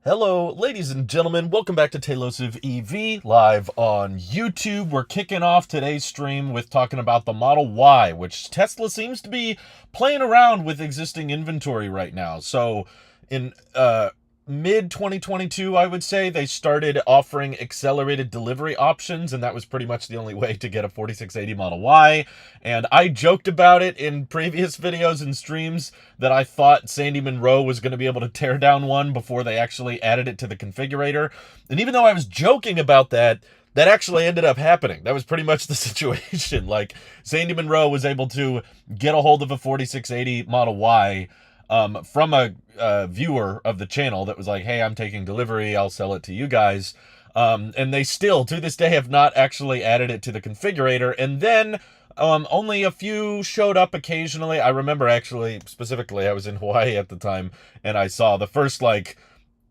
Hello, ladies and gentlemen. Welcome back to Tailosive EV live on YouTube. We're kicking off today's stream with talking about the Model Y, which Tesla seems to be playing around with existing inventory right now. So in mid-2022, I would say, they started offering accelerated delivery options, and that was pretty much the only way to get a 4680 Model Y. And I joked about it in previous videos and streams that I thought Sandy Munro was going to be able to tear down one before they actually added it to the configurator. And even though I was joking about that, that actually ended up happening. That was pretty much the situation. Like, Sandy Munro was able to get a hold of a 4680 Model Y from a viewer of the channel that was like, hey, I'm taking delivery, I'll sell it to you guys. And they still, to this day, have not actually added it to the configurator. And then only a few showed up occasionally. I remember actually, specifically, I was in Hawaii at the time, and I saw the first, like,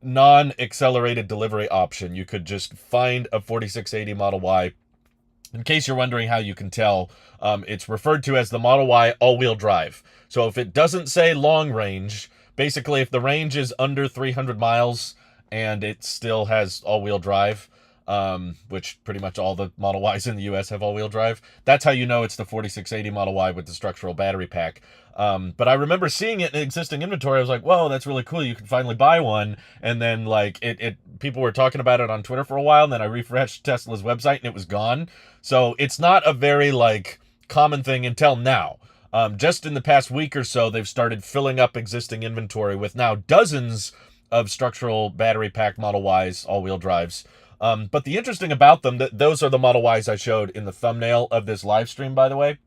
non-accelerated delivery option. You could just find a 4680 Model Y. In case you're wondering how you can tell, it's referred to as the Model Y all-wheel drive. So if it doesn't say long range, basically if the range is under 300 miles and it still has all-wheel drive, which pretty much all the Model Ys in the US have all-wheel drive, that's how you know it's the 4680 Model Y with the structural battery pack. But I remember seeing it in existing inventory. I was like, whoa, that's really cool. You can finally buy one. And then, like, people were talking about it on Twitter for a while, and then I refreshed Tesla's website and it was gone. So it's not a very, like, common thing until now. Just in the past week or so, they've started filling up existing inventory with now dozens of structural battery pack Model Ys, all-wheel drives. But the interesting about them, those are the Model Ys I showed in the thumbnail of this live stream, by the way.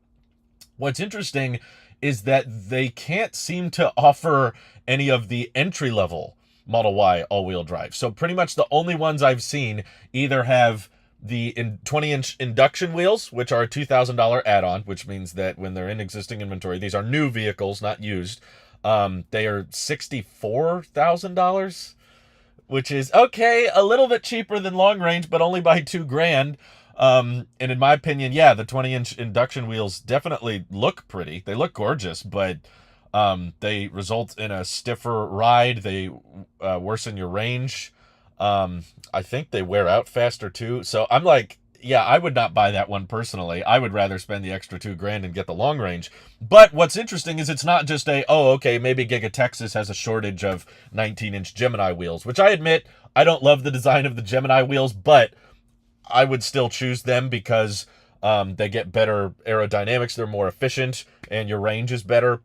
What's interesting is that they can't seem to offer any of the entry-level Model Y all-wheel drive. So pretty much the only ones I've seen either have the 20-inch induction wheels, which are a $2,000 add-on, which means that when they're in existing inventory, these are new vehicles, not used. They are $64,000, which is, okay, a little bit cheaper than long range, but only by $2,000. And in my opinion, yeah, the 20-inch induction wheels definitely look pretty. They look gorgeous, but they result in a stiffer ride. They worsen your range. I think they wear out faster too. So I'm like, yeah, I would not buy that one personally. I would rather spend the extra $2,000 and get the long range. But what's interesting is it's not just okay, maybe Giga Texas has a shortage of 19-inch Gemini wheels, which I admit, I don't love the design of the Gemini wheels, but I would still choose them because they get better aerodynamics, they're more efficient, and your range is better.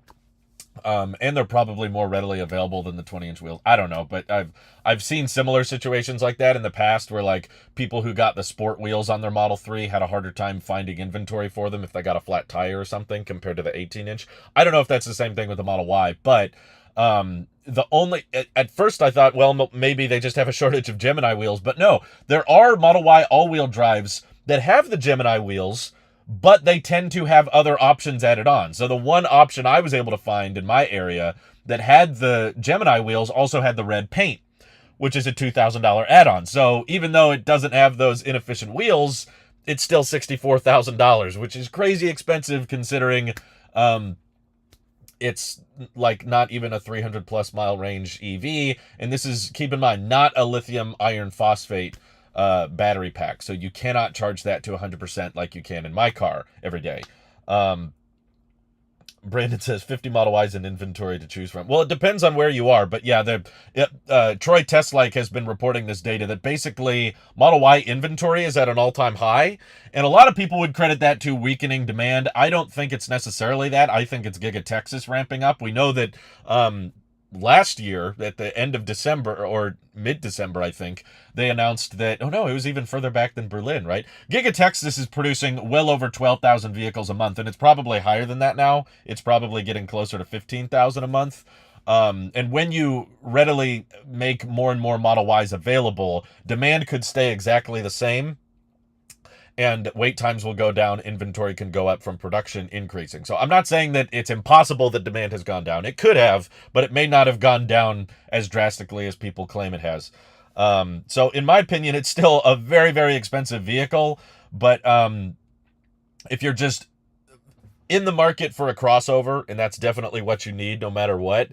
And they're probably more readily available than the 20-inch wheels. I don't know, but I've seen similar situations like that in the past where, like, people who got the sport wheels on their Model 3 had a harder time finding inventory for them if they got a flat tire or something compared to the 18-inch. I don't know if that's the same thing with the Model Y, but at first I thought, well, maybe they just have a shortage of Gemini wheels, but no, there are Model Y all-wheel drives that have the Gemini wheels, but they tend to have other options added on. So the one option I was able to find in my area that had the Gemini wheels also had the red paint, which is a $2,000 add-on. So even though it doesn't have those inefficient wheels, it's still $64,000, which is crazy expensive considering it's like not even a 300 plus mile range EV. And this is, keep in mind, not a lithium iron phosphate battery pack. So you cannot charge that to 100% like you can in my car every day. Brandon says 50 Model Ys in inventory to choose from. Well, it depends on where you are, but yeah, Troy Teslike has been reporting this data that basically Model Y inventory is at an all-time high, and a lot of people would credit that to weakening demand. I don't think it's necessarily that. I think it's Giga Texas ramping up. We know that last year, at the end of December, or mid-December, I think, they announced that, oh no, it was even further back than Berlin, right? Giga Texas is producing well over 12,000 vehicles a month, and it's probably higher than that now. It's probably getting closer to 15,000 a month. And when you readily make more and more Model Ys available, demand could stay exactly the same, and wait times will go down, inventory can go up from production increasing. So I'm not saying that it's impossible that demand has gone down. It could have, but it may not have gone down as drastically as people claim it has. So in my opinion, it's still a very, very expensive vehicle, but if you're just in the market for a crossover, and that's definitely what you need no matter what,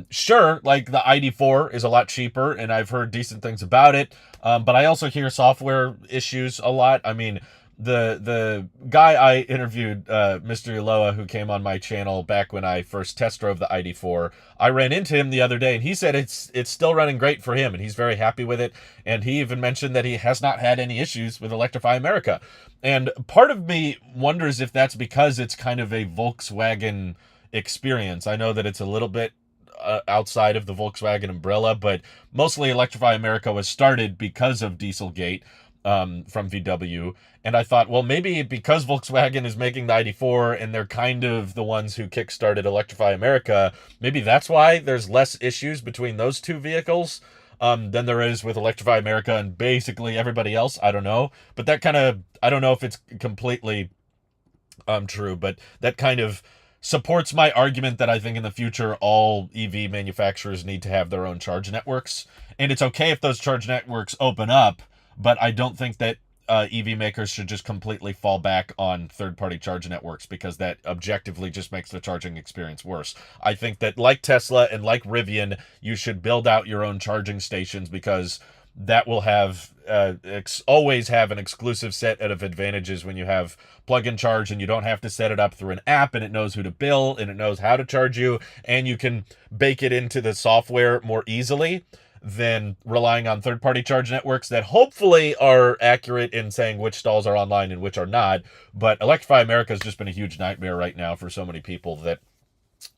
Sure, like the ID4 is a lot cheaper, and I've heard decent things about it. But I also hear software issues a lot. I mean, the guy I interviewed, Mr. Uloa, who came on my channel back when I first test drove the ID4, I ran into him the other day, and he said it's still running great for him, and he's very happy with it. And he even mentioned that he has not had any issues with Electrify America. And part of me wonders if that's because it's kind of a Volkswagen experience. I know that it's a little bit outside of the Volkswagen umbrella, but mostly Electrify America was started because of Dieselgate from VW. And I thought, well, maybe because Volkswagen is making the ID4 and they're kind of the ones who kickstarted Electrify America, maybe that's why there's less issues between those two vehicles than there is with Electrify America and basically everybody else. I don't know. But that kind of, I don't know if it's completely true, but that kind of supports my argument that I think in the future all EV manufacturers need to have their own charge networks. And it's okay if those charge networks open up, but I don't think that EV makers should just completely fall back on third-party charge networks, because that objectively just makes the charging experience worse. I think that, like Tesla and like Rivian, you should build out your own charging stations, because that will have always have an exclusive set of advantages when you have plug-in charge, and you don't have to set it up through an app, and it knows who to bill, and it knows how to charge you, and you can bake it into the software more easily than relying on third-party charge networks that hopefully are accurate in saying which stalls are online and which are not. But Electrify America has just been a huge nightmare right now for so many people that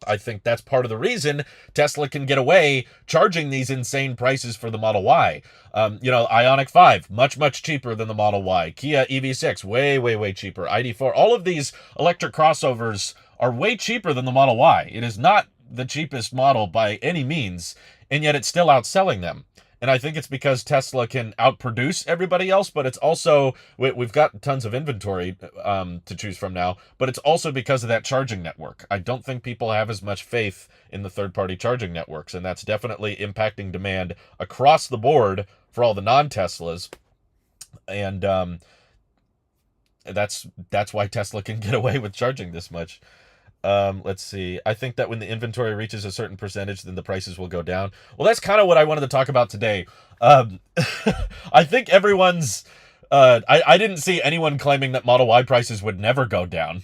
I think that's part of the reason Tesla can get away charging these insane prices for the Model Y. Ioniq 5, much cheaper than the Model Y. Kia EV6, way cheaper. ID4, all of these electric crossovers are way cheaper than the Model Y. It is not the cheapest model by any means, and yet it's still outselling them. And I think it's because Tesla can outproduce everybody else, but it's also, we've got tons of inventory to choose from now, but it's also because of that charging network. I don't think people have as much faith in the third-party charging networks, and that's definitely impacting demand across the board for all the non-Teslas. And that's why Tesla can get away with charging this much. Let's see. I think that when the inventory reaches a certain percentage, then the prices will go down. Well, that's kind of what I wanted to talk about today. I think everyone's... I didn't see anyone claiming that Model Y prices would never go down.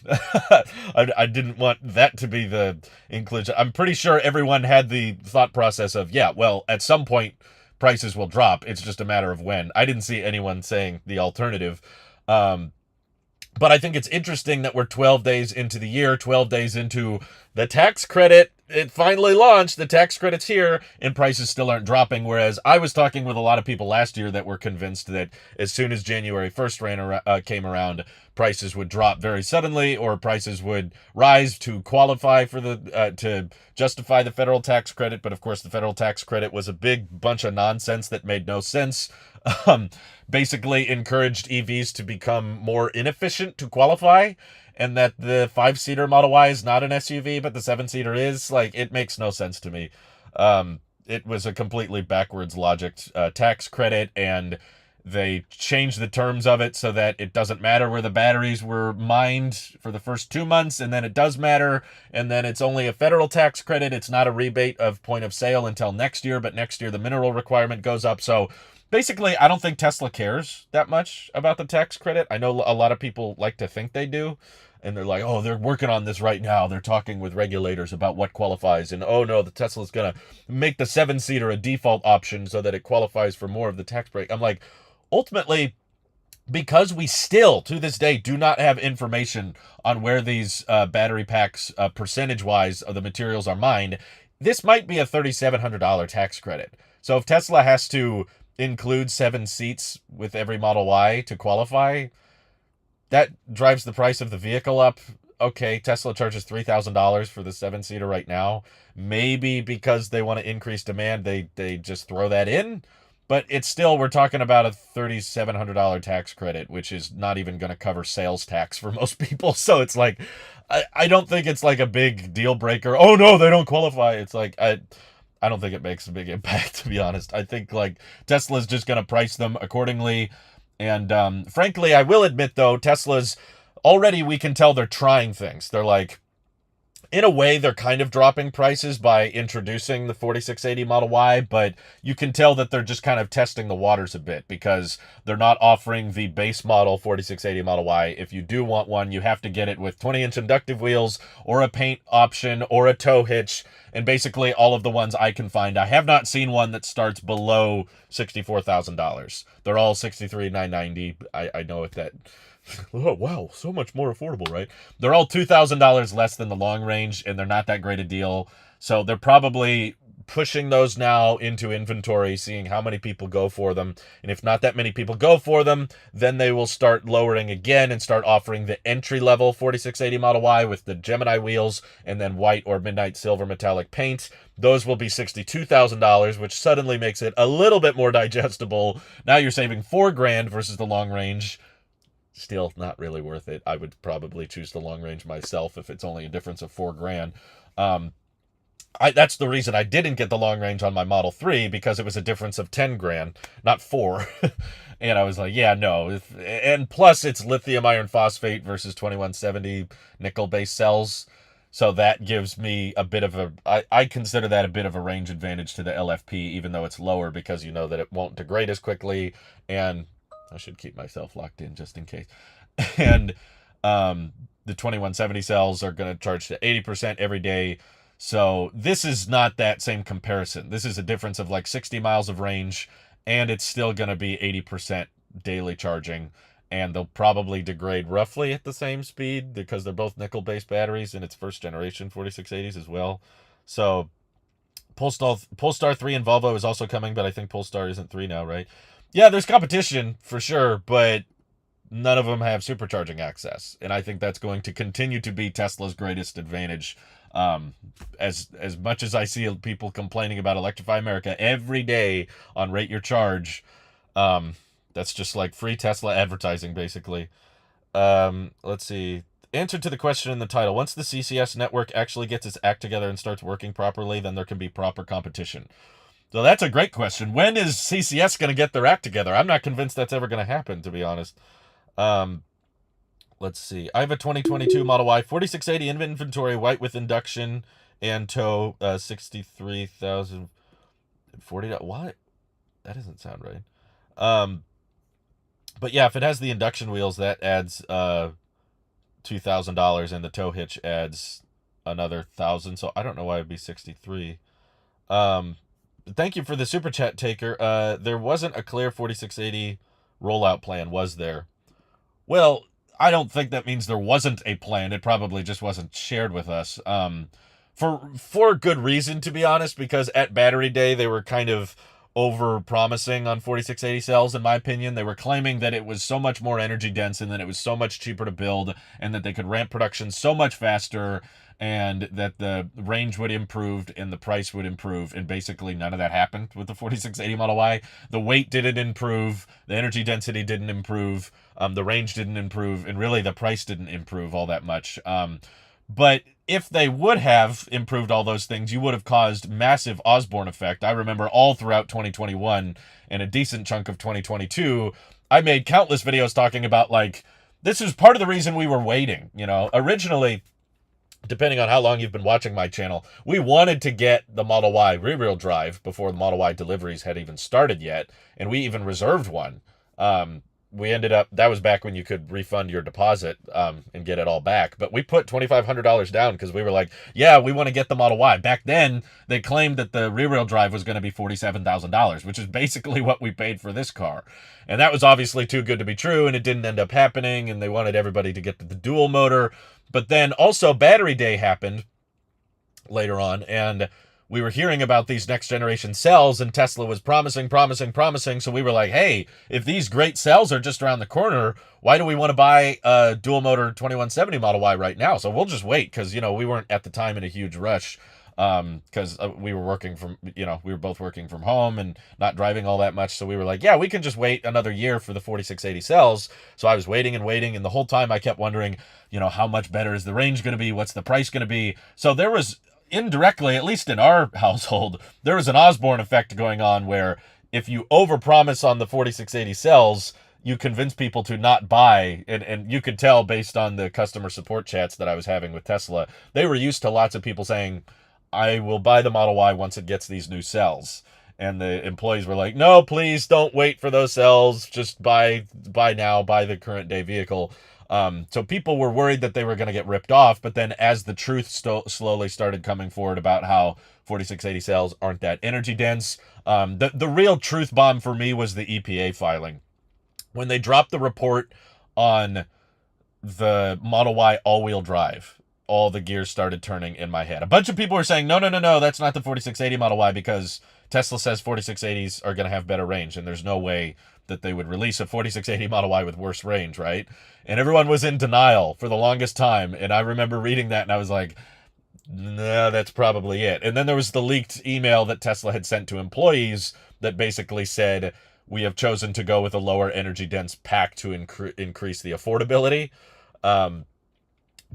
I didn't want that to be the inclusion. I'm pretty sure everyone had the thought process of, yeah, well, at some point, prices will drop. It's just a matter of when. I didn't see anyone saying the alternative. But I think it's interesting that we're 12 days into the year, 12 days into the tax credit. It finally launched. The tax credit's here, and prices still aren't dropping. Whereas I was talking with a lot of people last year that were convinced that as soon as January 1st came around, prices would drop very suddenly, or prices would rise to qualify for to justify the federal tax credit. But of course, the federal tax credit was a big bunch of nonsense that made no sense. Basically encouraged EVs to become more inefficient to qualify, and that the 5-seater Model Y is not an SUV, but the 7-seater is. Like, it makes no sense to me. It was a completely backwards logic tax credit, and they changed the terms of it so that it doesn't matter where the batteries were mined for the first 2 months, and then it does matter, and then it's only a federal tax credit. It's not a rebate of point of sale until next year, but next year the mineral requirement goes up. So basically, I don't think Tesla cares that much about the tax credit. I know a lot of people like to think they do, and they're like, oh, they're working on this right now. They're talking with regulators about what qualifies, and oh no, the Tesla's going to make the 7-seater a default option so that it qualifies for more of the tax break. I'm like, ultimately, because we still, to this day, do not have information on where these battery packs, percentage-wise, of the materials are mined, this might be a $3,700 tax credit. So if Tesla has to include 7 seats with every Model Y to qualify, that drives the price of the vehicle up. Okay, Tesla charges $3,000 for the 7-seater right now. Maybe because they want to increase demand, they just throw that in. But it's still, we're talking about a $3,700 tax credit, which is not even going to cover sales tax for most people. So it's like, I don't think it's like a big deal breaker. Oh no, they don't qualify. It's like, I don't think it makes a big impact, to be honest. I think like Tesla's just going to price them accordingly. And frankly, I will admit, though, Tesla's already, we can tell they're trying things. They're like, in a way, they're kind of dropping prices by introducing the 4680 Model Y, but you can tell that they're just kind of testing the waters a bit because they're not offering the base model 4680 Model Y. If you do want one, you have to get it with 20-inch inductive wheels or a paint option or a tow hitch, and basically all of the ones I can find. I have not seen one that starts below $64,000. They're all $63,990. I know if that... Oh, wow, so much more affordable, right? They're all $2,000 less than the long range, and they're not that great a deal. So they're probably pushing those now into inventory, seeing how many people go for them. And if not that many people go for them, then they will start lowering again and start offering the entry-level 4680 Model Y with the Gemini wheels and then white or midnight silver metallic paint. Those will be $62,000, which suddenly makes it a little bit more digestible. Now you're saving $4,000 versus the long range. Still not really worth it. I would probably choose the long range myself if it's only a difference of $4,000. That's the reason I didn't get the long range on my Model 3, because it was a difference of $10,000, not 4. And I was like, yeah, no. And plus it's lithium iron phosphate versus 2170 nickel-based cells. So that gives me a bit of a, I consider that a bit of a range advantage to the LFP, even though it's lower, because you know that it won't degrade as quickly, and I should keep myself locked in just in case. And the 2170 cells are going to charge to 80% every day. So this is not that same comparison. This is a difference of like 60 miles of range, and it's still going to be 80% daily charging. And they'll probably degrade roughly at the same speed because they're both nickel-based batteries, and it's first generation 4680s as well. So Polestar 3 and Volvo is also coming, but I think Polestar isn't 3 now, right? Yeah, there's competition for sure, but none of them have supercharging access. And I think that's going to continue to be Tesla's greatest advantage. As much as I see people complaining about Electrify America every day on Rate Your Charge, that's just like free Tesla advertising, basically. Let's see. Answer to the question in the title. Once the CCS network actually gets its act together and starts working properly, then there can be proper competition. So that's a great question. When is CCS going to get their act together? I'm not convinced that's ever going to happen, to be honest. Let's see. I have a 2022 Model Y 4680 in inventory, white with induction and tow, 63,040. What? That doesn't sound right. But yeah, if it has the induction wheels, that adds $2,000, and the tow hitch adds another $1,000. So I don't know why it'd be 63. Thank you for the super chat, Taker. There wasn't a clear 4680 rollout plan, was there? Well, I don't think that means there wasn't a plan. It probably just wasn't shared with us. For good reason, to be honest, because at Battery Day, they were kind of over-promising on 4680 cells, in my opinion. They were claiming that it was so much more energy dense and that it was so much cheaper to build and that they could ramp production so much faster and that the range would improve and the price would improve, and basically none of that happened with the 4680 Model Y. The weight didn't improve, the energy density didn't improve, the range didn't improve, and really the price didn't improve all that much. But if they would have improved all those things, you would have caused massive Osborne effect. I remember all throughout 2021 and a decent chunk of 2022, I made countless videos talking about, like, this is part of the reason we were waiting. You know, originally, depending on how long you've been watching my channel, we wanted to get the Model Y rear-wheel drive before the Model Y deliveries had even started yet, and we even reserved one. We ended up, that was back when you could refund your deposit and get it all back. But we put $2,500 down because we were like, yeah, we want to get the Model Y. Back then, they claimed that the rear-wheel drive was going to be $47,000, which is basically what we paid for this car. And that was obviously too good to be true, and it didn't end up happening, and they wanted everybody to get the dual motor. But then also Battery Day happened later on, and we were hearing about these next generation cells, and Tesla was promising. So we were like, hey, if these great cells are just around the corner, why do we want to buy a dual motor 2170 Model Y right now? So we'll just wait, because, you know, we weren't at the time in a huge rush, because we were working from, you know, we were both working from home and not driving all that much. So we were like, yeah, we can just wait another year for the 4680 cells. So I was waiting, and the whole time I kept wondering, you know, how much better is the range going to be? What's the price going to be? So there was, indirectly, at least in our household, there was an Osborne effect going on where if you overpromise on the 4680 cells, you convince people to not buy, and you could tell based on the customer support chats that I was having with Tesla, they were used to lots of people saying, I will buy the Model Y once it gets these new cells. And the employees were like, no, please don't wait for those cells. Just buy now, buy the current day vehicle. So people were worried that they were going to get ripped off. But then as the truth slowly started coming forward about how 4680 cells aren't that energy dense, the real truth bomb for me was the EPA filing. When they dropped the report on the Model Y all-wheel drive, all the gears started turning in my head. A bunch of people were saying, no, that's not the 4680 Model Y because Tesla says 4680s are going to have better range, and there's no way that they would release a 4680 Model Y with worse range, right? And everyone was in denial for the longest time, and I remember reading that, and I was like, no, that's probably it. And then there was the leaked email that Tesla had sent to employees that basically said, we have chosen to go with a lower energy dense pack to increase the affordability.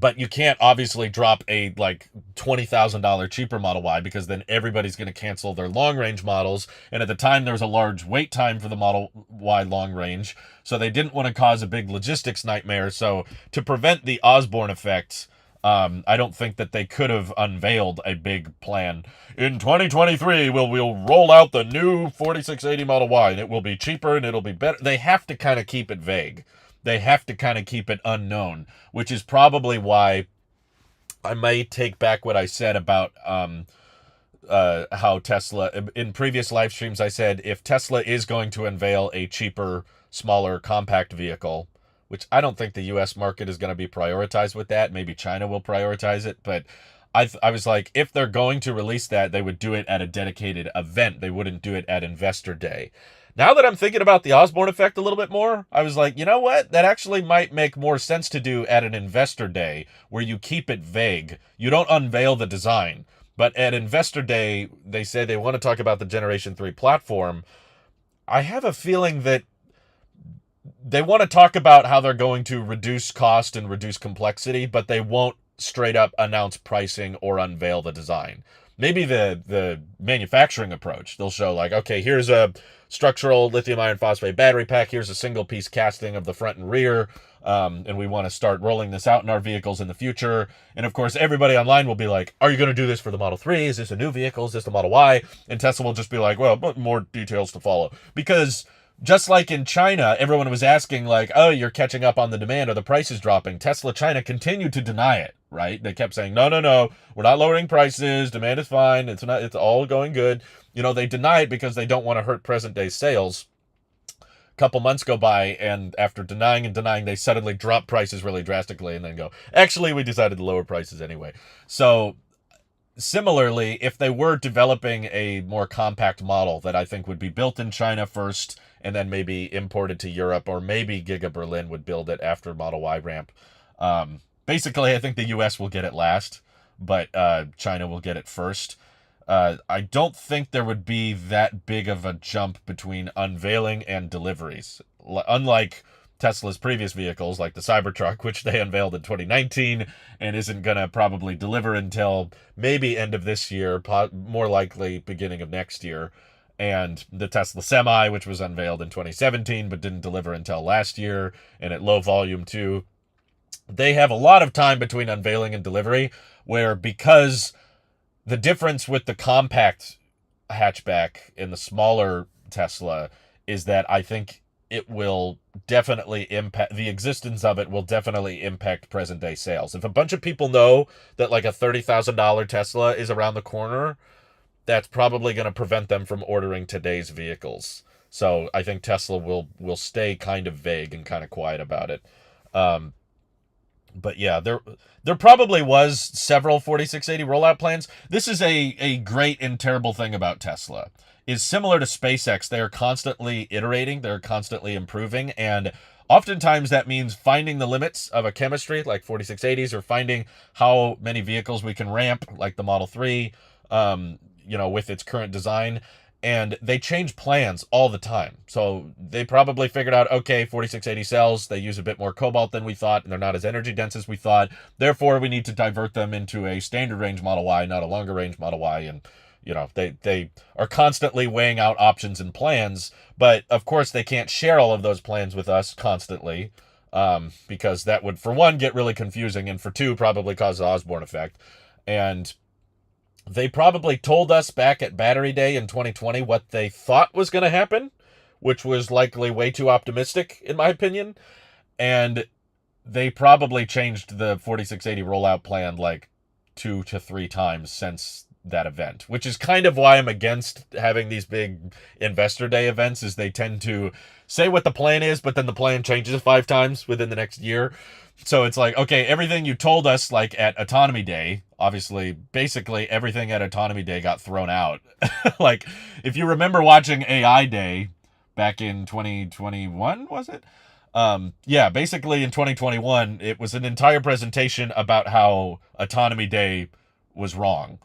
But you can't obviously drop a like $20,000 cheaper Model Y because then everybody's going to cancel their long range models. And at the time, there was a large wait time for the Model Y long range. So they didn't want to cause a big logistics nightmare. So to prevent the Osborne effect, I don't think that they could have unveiled a big plan. In 2023, we'll roll out the new 4680 Model Y, and it will be cheaper and it'll be better. They have to kind of keep it vague. They have to kind of keep it unknown, which is probably why I may take back what I said about how Tesla, in previous live streams, I said if Tesla is going to unveil a cheaper, smaller, compact vehicle, which I don't think the U.S. market is going to be prioritized with that. Maybe China will prioritize it. But I was like, if they're going to release that, they would do it at a dedicated event. They wouldn't do it at Investor Day. Now that I'm thinking about the Osborne effect a little bit more, I was like, you know what? That actually might make more sense to do at an Investor Day where you keep it vague. You don't unveil the design. But at Investor Day, they say they want to talk about the Generation 3 platform. I have a feeling that they want to talk about how they're going to reduce cost and reduce complexity, but they won't straight up announce pricing or unveil the design. Maybe the manufacturing approach. They'll show like, okay, here's a structural lithium iron phosphate battery pack. Here's a single piece casting of the front and rear. And we want to start rolling this out in our vehicles in the future. And of course, everybody online will be like, are you going to do this for the Model 3? Is this a new vehicle? Is this the Model Y? And Tesla will just be like, well, but more details to follow. Because just like in China, everyone was asking like, oh, you're catching up on the demand. Are the prices dropping? Tesla China continued to deny it, right? They kept saying, no, we're not lowering prices. Demand is fine. It's all going good. You know, they deny it because they don't want to hurt present day sales. A couple months go by, and after denying, they suddenly drop prices really drastically and then go, actually, we decided to lower prices anyway. So similarly, if they were developing a more compact model that I think would be built in China first and then maybe imported to Europe, or maybe Giga Berlin would build it after Model Y ramp. Basically, I think the US will get it last, but China will get it first. I don't think there would be that big of a jump between unveiling and deliveries. Unlike Tesla's previous vehicles, like the Cybertruck, which they unveiled in 2019 and isn't going to probably deliver until maybe end of this year, more likely beginning of next year. And the Tesla Semi, which was unveiled in 2017 but didn't deliver until last year, and at low volume too. They have a lot of time between unveiling and delivery, where because the difference with the compact hatchback and the smaller Tesla is that I think it will definitely impact, the existence of it will definitely impact present day sales. If a bunch of people know that like a $30,000 Tesla is around the corner, that's probably going to prevent them from ordering today's vehicles. So I think Tesla will stay kind of vague and kind of quiet about it. But yeah, there probably was several 4680 rollout plans. This is a great and terrible thing about Tesla. Is similar to SpaceX. They are constantly iterating. They're constantly improving. And oftentimes that means finding the limits of a chemistry like 4680s, or finding how many vehicles we can ramp like the Model 3, with its current design. And they change plans all the time. So they probably figured out, okay, 4680 cells, they use a bit more cobalt than we thought, and they're not as energy dense as we thought. Therefore, we need to divert them into a standard range Model Y, not a longer range Model Y. And You know, they are constantly weighing out options and plans, but of course they can't share all of those plans with us constantly, because that would, for one, get really confusing, and for two, probably cause the Osborne effect. And they probably told us back at Battery Day in 2020 what they thought was going to happen, which was likely way too optimistic, in my opinion. And they probably changed the 4680 rollout plan like 2 to 3 times since that event, which is kind of why I'm against having these big investor day events, is they tend to say what the plan is, but then the plan changes 5 times within the next year. So it's like, okay, everything you told us like at Autonomy Day, obviously, basically everything at Autonomy Day got thrown out. Like, if you remember watching AI Day back in 2021, was it? Yeah, basically in 2021, it was an entire presentation about how Autonomy Day was wrong.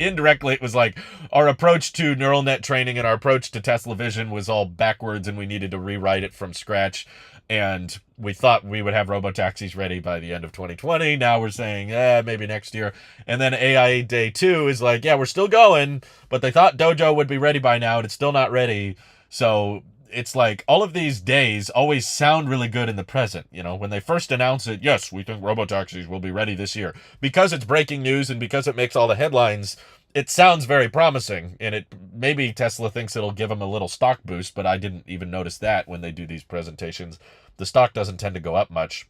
Indirectly, it was like our approach to neural net training and our approach to Tesla Vision was all backwards, and we needed to rewrite it from scratch. And we thought we would have robotaxis ready by the end of 2020. Now we're saying, maybe next year. And then AI Day 2 is like, yeah, we're still going, but they thought Dojo would be ready by now, and it's still not ready. So it's like all of these days always sound really good in the present. You know, when they first announce it, yes, we think robotaxis will be ready this year. Because it's breaking news and because it makes all the headlines, it sounds very promising. And it maybe Tesla thinks it'll give them a little stock boost, but I didn't even notice that when they do these presentations. The stock doesn't tend to go up much.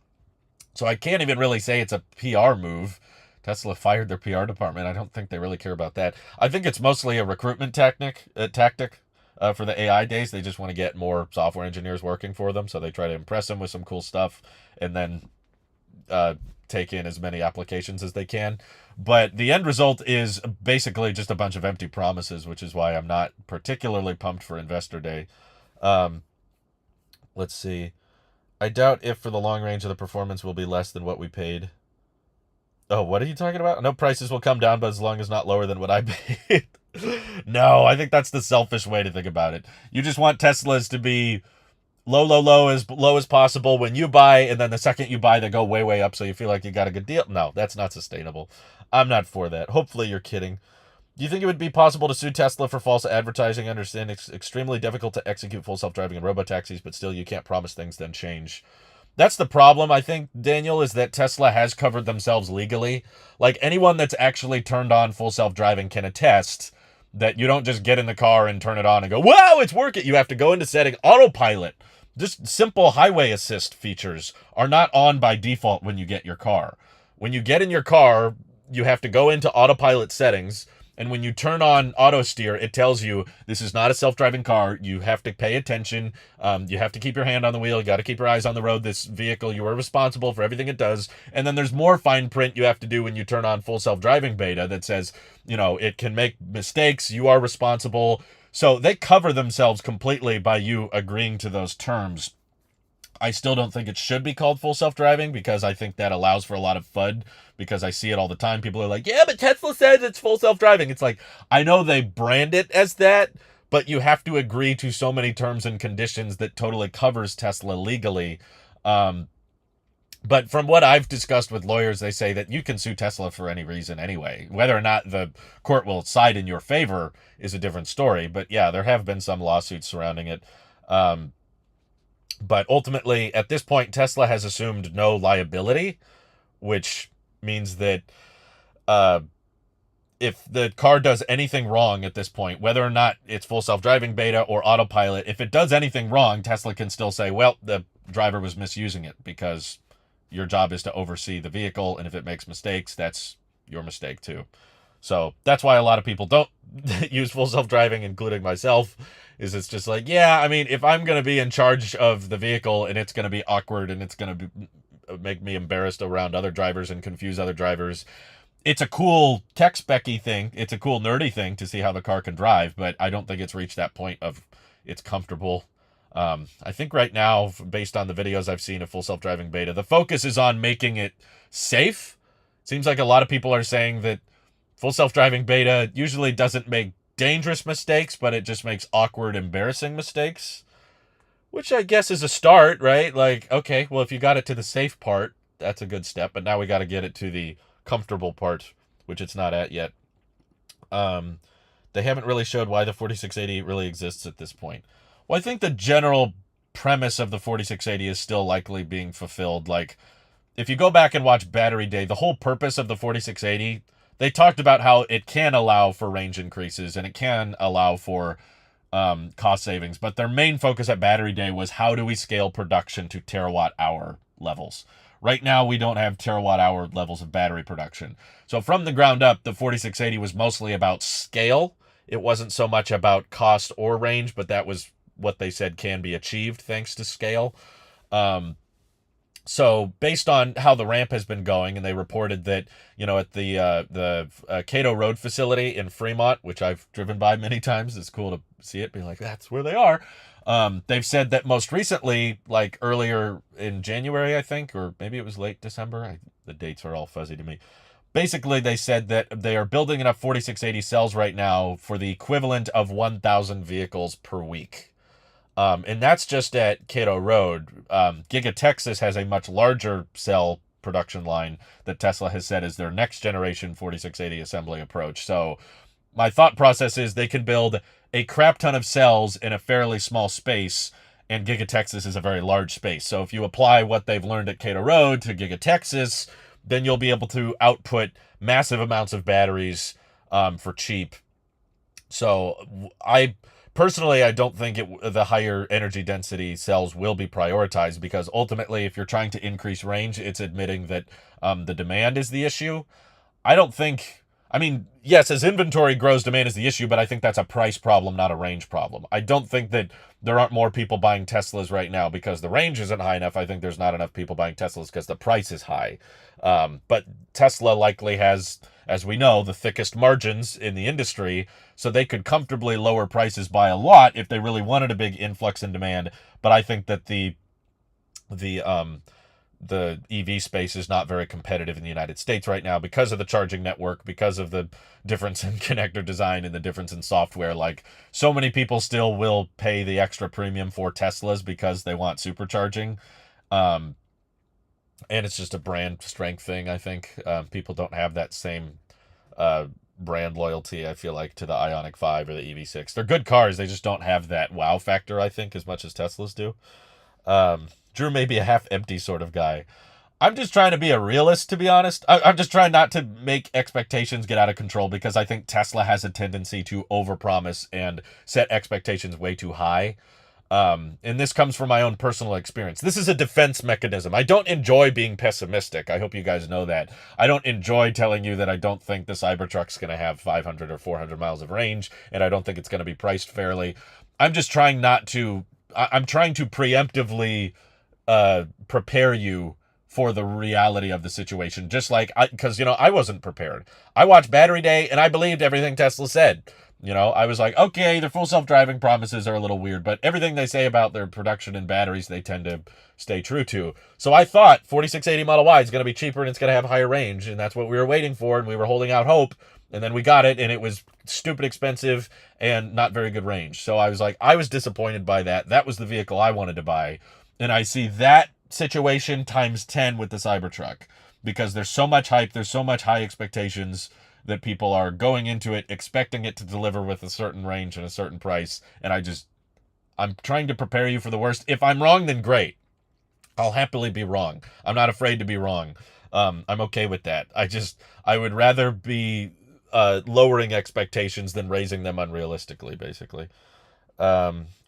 So I can't even really say it's a PR move. Tesla fired their PR department. I don't think they really care about that. I think it's mostly a recruitment tactic. For the AI days. They just want to get more software engineers working for them, so they try to impress them with some cool stuff and then take in as many applications as they can. But the end result is basically just a bunch of empty promises, which is why I'm not particularly pumped for Investor Day. Let's see. I doubt if for the long range of the performance will be less than what we paid. Oh, what are you talking about? No, prices will come down, but as long as not lower than what I paid. No, I think that's the selfish way to think about it. You just want Teslas to be low as possible when you buy, and then the second you buy, they go way up, so you feel like you got a good deal. No, that's not sustainable. I'm not for that. Hopefully you're kidding. Do you think it would be possible to sue Tesla for false advertising? I understand it's extremely difficult to execute full self-driving in robotaxis, but still you can't promise things then change. That's the problem, I think, Daniel, is that Tesla has covered themselves legally. Like, anyone that's actually turned on full self-driving can attest that you don't just get in the car and turn it on and go, wow, it's working. You have to go into setting autopilot. Just simple highway assist features are not on by default when you get your car. When you get in your car, you have to go into autopilot settings. And when you turn on auto steer, it tells you this is not a self-driving car. You have to pay attention. You have to keep your hand on the wheel. You got to keep your eyes on the road. This vehicle, you are responsible for everything it does. And then there's more fine print you have to do when you turn on full self-driving beta that says, you know, it can make mistakes. You are responsible. So they cover themselves completely by you agreeing to those terms. I still don't think it should be called full self-driving because I think that allows for a lot of FUD, because I see it all the time. People are like, yeah, but Tesla says it's full self-driving. It's like, I know they brand it as that, but you have to agree to so many terms and conditions that totally covers Tesla legally. But from what I've discussed with lawyers, they say that you can sue Tesla for any reason anyway. Whether or not the court will side in your favor is a different story. But yeah, there have been some lawsuits surrounding it. But ultimately, at this point, Tesla has assumed no liability, which means that if the car does anything wrong at this point, whether or not it's full self-driving beta or autopilot, if it does anything wrong, Tesla can still say, well, the driver was misusing it, because your job is to oversee the vehicle, and if it makes mistakes, that's your mistake too. So that's why a lot of people don't use full self-driving, including myself, is it's just like, yeah, I mean, if I'm going to be in charge of the vehicle and it's going to be awkward and it's going to make me embarrassed around other drivers and confuse other drivers, it's a cool tech specky thing. It's a cool nerdy thing to see how the car can drive, but I don't think it's reached that point of it's comfortable. I think right now, based on the videos I've seen of full self-driving beta, the focus is on making it safe. Seems like a lot of people are saying that full self-driving beta usually doesn't make dangerous mistakes, but it just makes awkward, embarrassing mistakes, which I guess is a start, right? Like, okay, well, if you got it to the safe part, that's a good step, but now we got to get it to the comfortable part, which it's not at yet. They haven't really showed why the 4680 really exists at this point. Well, I think the general premise of the 4680 is still likely being fulfilled. Like, if you go back and watch Battery Day, the whole purpose of the 4680, they talked about how it can allow for range increases and it can allow for cost savings. But their main focus at Battery Day was how do we scale production to terawatt hour levels. Right now, we don't have terawatt hour levels of battery production. So from the ground up, the 4680 was mostly about scale. It wasn't so much about cost or range, but that was what they said can be achieved thanks to scale. So based on how the ramp has been going, and they reported that, you know, at the Cato Road facility in Fremont, which I've driven by many times, it's cool to see it, be like, that's where they are. They've said that most recently, like earlier in January, I think, or maybe it was late December. The dates are all fuzzy to me. Basically, they said that they are building enough 4680 cells right now for the equivalent of 1,000 vehicles per week. And that's just at Cato Road. Giga Texas has a much larger cell production line that Tesla has said is their next generation 4680 assembly approach. So my thought process is they can build a crap ton of cells in a fairly small space, and Giga Texas is a very large space. So if you apply what they've learned at Cato Road to Giga Texas, then you'll be able to output massive amounts of batteries for cheap. So personally, I don't think the higher energy density cells will be prioritized, because ultimately, if you're trying to increase range, it's admitting that the demand is the issue. I mean, yes, as inventory grows, demand is the issue, but I think that's a price problem, not a range problem. I don't think that there aren't more people buying Teslas right now because the range isn't high enough. I think there's not enough people buying Teslas because the price is high. But Tesla likely has, as we know, the thickest margins in the industry, so they could comfortably lower prices by a lot if they really wanted a big influx in demand. But I think that the EV space is not very competitive in the United States right now because of the charging network, because of the difference in connector design and the difference in software. Like, so many people still will pay the extra premium for Teslas because they want supercharging. And it's just a brand strength thing, I think. People don't have that same brand loyalty, I feel like, to the Ioniq 5 or the EV6. They're good cars. They just don't have that wow factor, I think, as much as Teslas do. Drew may be a half-empty sort of guy. I'm just trying to be a realist, to be honest. I'm just trying not to make expectations get out of control, because I think Tesla has a tendency to overpromise and set expectations way too high. And this comes from my own personal experience. This is a defense mechanism. I don't enjoy being pessimistic. I hope you guys know that. I don't enjoy telling you that I don't think the Cybertruck's going to have 500 or 400 miles of range, and I don't think it's going to be priced fairly. I'm just trying I'm trying to preemptively prepare you for the reality of the situation. Just like, because, I wasn't prepared. I watched Battery Day and I believed everything Tesla said. I was like, okay, their full self-driving promises are a little weird, but everything they say about their production and batteries, they tend to stay true to. So I thought 4680 Model Y is going to be cheaper and it's going to have higher range, and that's what we were waiting for, and we were holding out hope, and then we got it, and it was stupid expensive and not very good range. So I was like, I was disappointed by that. That was the vehicle I wanted to buy. And I see that situation times 10 with the Cybertruck, because there's so much hype, there's so much high expectations that people are going into it expecting it to deliver with a certain range and a certain price. And I'm trying to prepare you for the worst. If I'm wrong, then great. I'll happily be wrong. I'm not afraid to be wrong. I'm okay with that. I would rather be lowering expectations than raising them unrealistically, basically.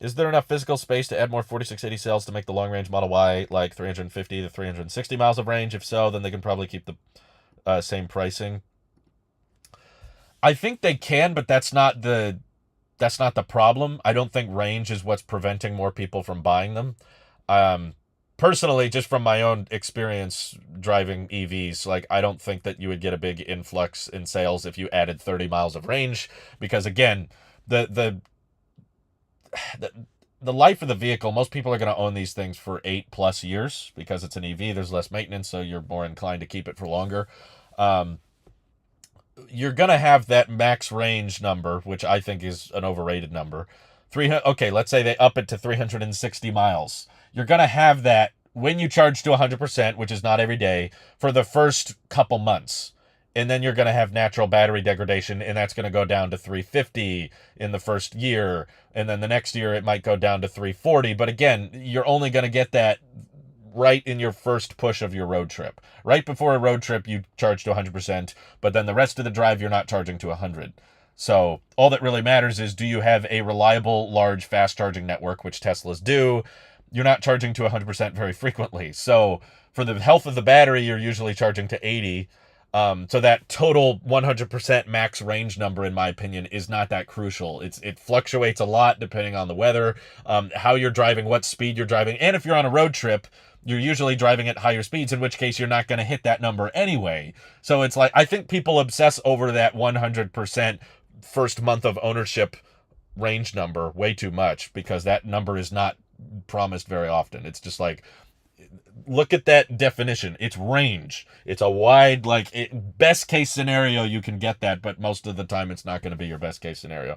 Is there enough physical space to add more 4680 cells to make the long-range Model Y like 350 to 360 miles of range? If so, then they can probably keep the same pricing. I think they can, but that's not the problem. I don't think range is what's preventing more people from buying them. Personally, just from my own experience driving EVs, like, I don't think that you would get a big influx in sales if you added 30 miles of range, because again, the life of the vehicle, most people are going to own these things for 8+ years because it's an EV. There's less maintenance, so you're more inclined to keep it for longer. You're going to have that max range number, which I think is an overrated number. Okay, let's say they up it to 360 miles. You're going to have that when you charge to 100%, which is not every day, for the first couple months. and then you're going to have natural battery degradation, and that's going to go down to 350 in the first year, and then the next year it might go down to 340. But again, you're only going to get that right in your first push of your road trip. Right before a road trip, you charge to 100%, but then the rest of the drive, you're not charging to 100. So all that really matters is, do you have a reliable, large, fast charging network, which Teslas do? You're not charging to 100% very frequently. So for the health of the battery, you're usually charging to 80. So that total 100% max range number, in my opinion, is not that crucial. It fluctuates a lot depending on the weather, how you're driving, what speed you're driving, and if you're on a road trip, you're usually driving at higher speeds, in which case you're not going to hit that number anyway. So it's like, I think people obsess over that 100% first month of ownership range number way too much, because that number is not promised very often. It's just like, look at that definition. It's range. It's a wide, best case scenario you can get that, but most of the time it's not going to be your best case scenario.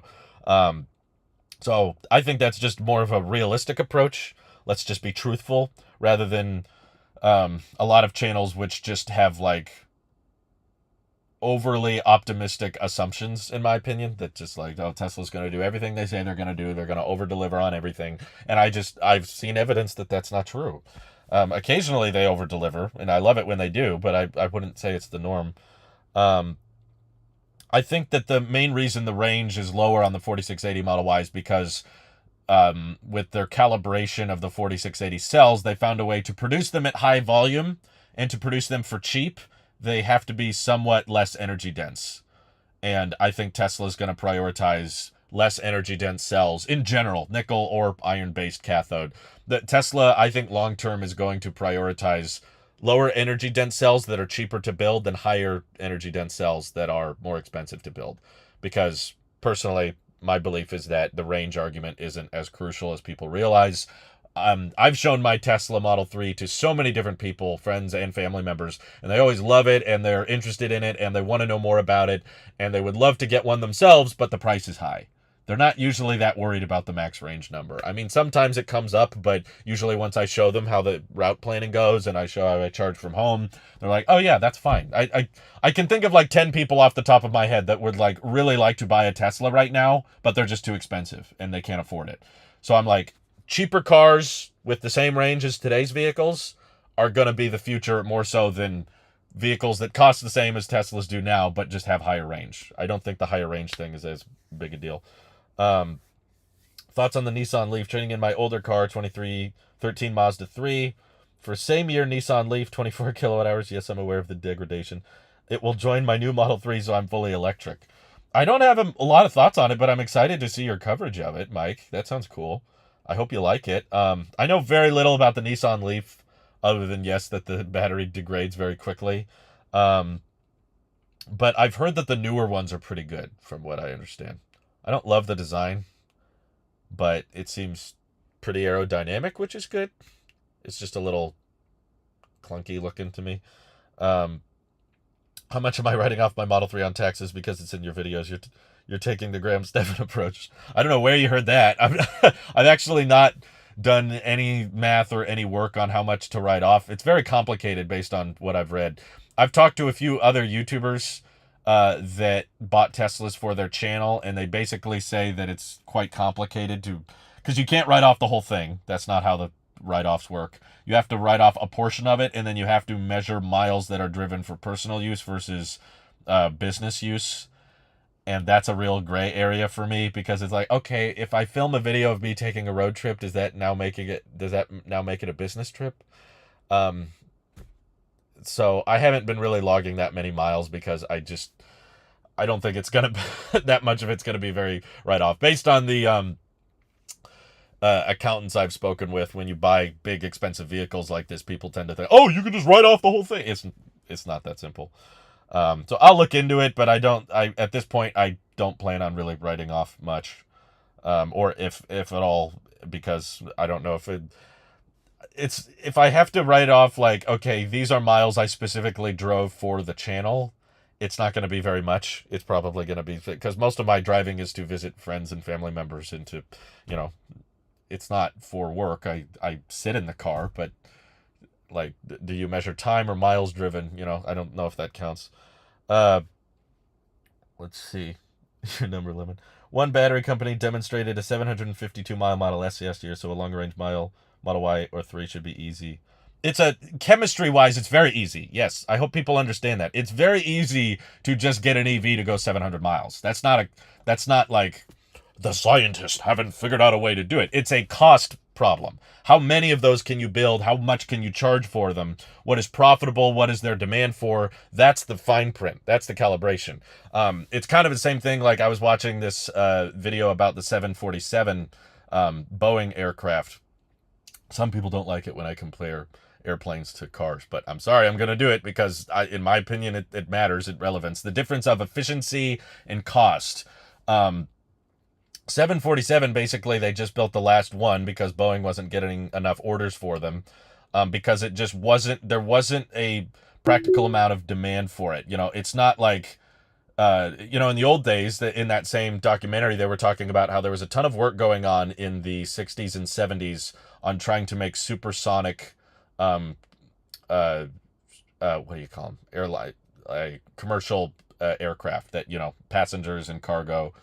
So I think that's just more of a realistic approach. Let's just be truthful, rather than a lot of channels which just have overly optimistic assumptions, in my opinion, that just Tesla's going to do everything they say they're going to do. They're going to over deliver on everything. And I've seen evidence that that's not true. Occasionally they over deliver, and I love it when they do, but I wouldn't say it's the norm. I think that the main reason the range is lower on the 4680 Model Y is because with their calibration of the 4680 cells, they found a way to produce them at high volume, and to produce them for cheap, they have to be somewhat less energy dense. And I think Tesla is going to prioritize less energy dense cells in general, nickel or iron based cathode. The Tesla, I think long term, is going to prioritize lower energy dense cells that are cheaper to build than higher energy dense cells that are more expensive to build. Because personally, my belief is that the range argument isn't as crucial as people realize. I've shown my Tesla Model 3 to so many different people, friends and family members, and they always love it, and they're interested in it, and they want to know more about it, and they would love to get one themselves, but the price is high. They're not usually that worried about the max range number. I mean, sometimes it comes up, but usually once I show them how the route planning goes and I show how I charge from home, they're like, oh yeah, that's fine. I can think of 10 people off the top of my head that would really like to buy a Tesla right now, but they're just too expensive and they can't afford it. So I'm like, cheaper cars with the same range as today's vehicles are going to be the future, more so than vehicles that cost the same as Teslas do now, but just have higher range. I don't think the higher range thing is as big a deal. Thoughts on the Nissan Leaf? Trading in my older car, 13 Mazda 3 for same year Nissan Leaf, 24 kilowatt hours. Yes, I'm aware of the degradation. It will join my new Model 3, so I'm fully electric. I don't have a lot of thoughts on it, but I'm excited to see your coverage of it, Mike. That sounds cool. I hope you like it. I know very little about the Nissan Leaf, other than, yes, that the battery degrades very quickly. But I've heard that the newer ones are pretty good, from what I understand. I don't love the design, but it seems pretty aerodynamic, which is good. It's just a little clunky looking to me. How much am I writing off my Model 3 on taxes because it's in your videos? You're taking the Graham Stephan approach. I don't know where you heard that. I've actually not done any math or any work on how much to write off. It's very complicated based on what I've read. I've talked to a few other YouTubers that bought Teslas for their channel, and they basically say that it's quite complicated because you can't write off the whole thing. That's not how the write-offs work. You have to write off a portion of it, and then you have to measure miles that are driven for personal use versus business use. And that's a real gray area for me, because it's like, okay, if I film a video of me taking a road trip, does that now make it a business trip? So I haven't been really logging that many miles, because I don't think it's gonna that much of it's gonna be very write-off based on the accountants I've spoken with. When you buy big expensive vehicles like this, people tend to think, oh, you can just write off the whole thing. It's not that simple. So I'll look into it, but at this point, I don't plan on really writing off much, or if at all, because I don't know if I have to write off, okay, these are miles I specifically drove for the channel, it's not going to be very much. It's probably going to be, because most of my driving is to visit friends and family members, and to, it's not for work. I sit in the car, but do you measure time or miles driven? I don't know if that counts. Uh, let's see. Number 11. One battery company demonstrated a 752-mile Model S yesterday, so a longer-range Model Y or 3 should be easy. It's a chemistry-wise, it's very easy. Yes, I hope people understand that. It's very easy to just get an EV to go 700 miles. That's not like the scientists haven't figured out a way to do it. It's a cost problem. How many of those can you build? How much can you charge for them? What is profitable? What is their demand for? That's the fine print. That's the calibration. It's kind of the same thing. Like I was watching this video about the 747 Boeing aircraft. Some people don't like it when I compare airplanes to cars, but I'm sorry, I'm going to do it because, in my opinion, it matters, it relevance. The difference of efficiency and cost. 747, basically, they just built the last one because Boeing wasn't getting enough orders for them, because it just there wasn't a practical amount of demand for it. You know, it's not like, in the old days, in that same documentary, they were talking about how there was a ton of work going on in the 60s and 70s on trying to make supersonic, what do you call them? Airline, commercial aircraft that, passengers and cargo,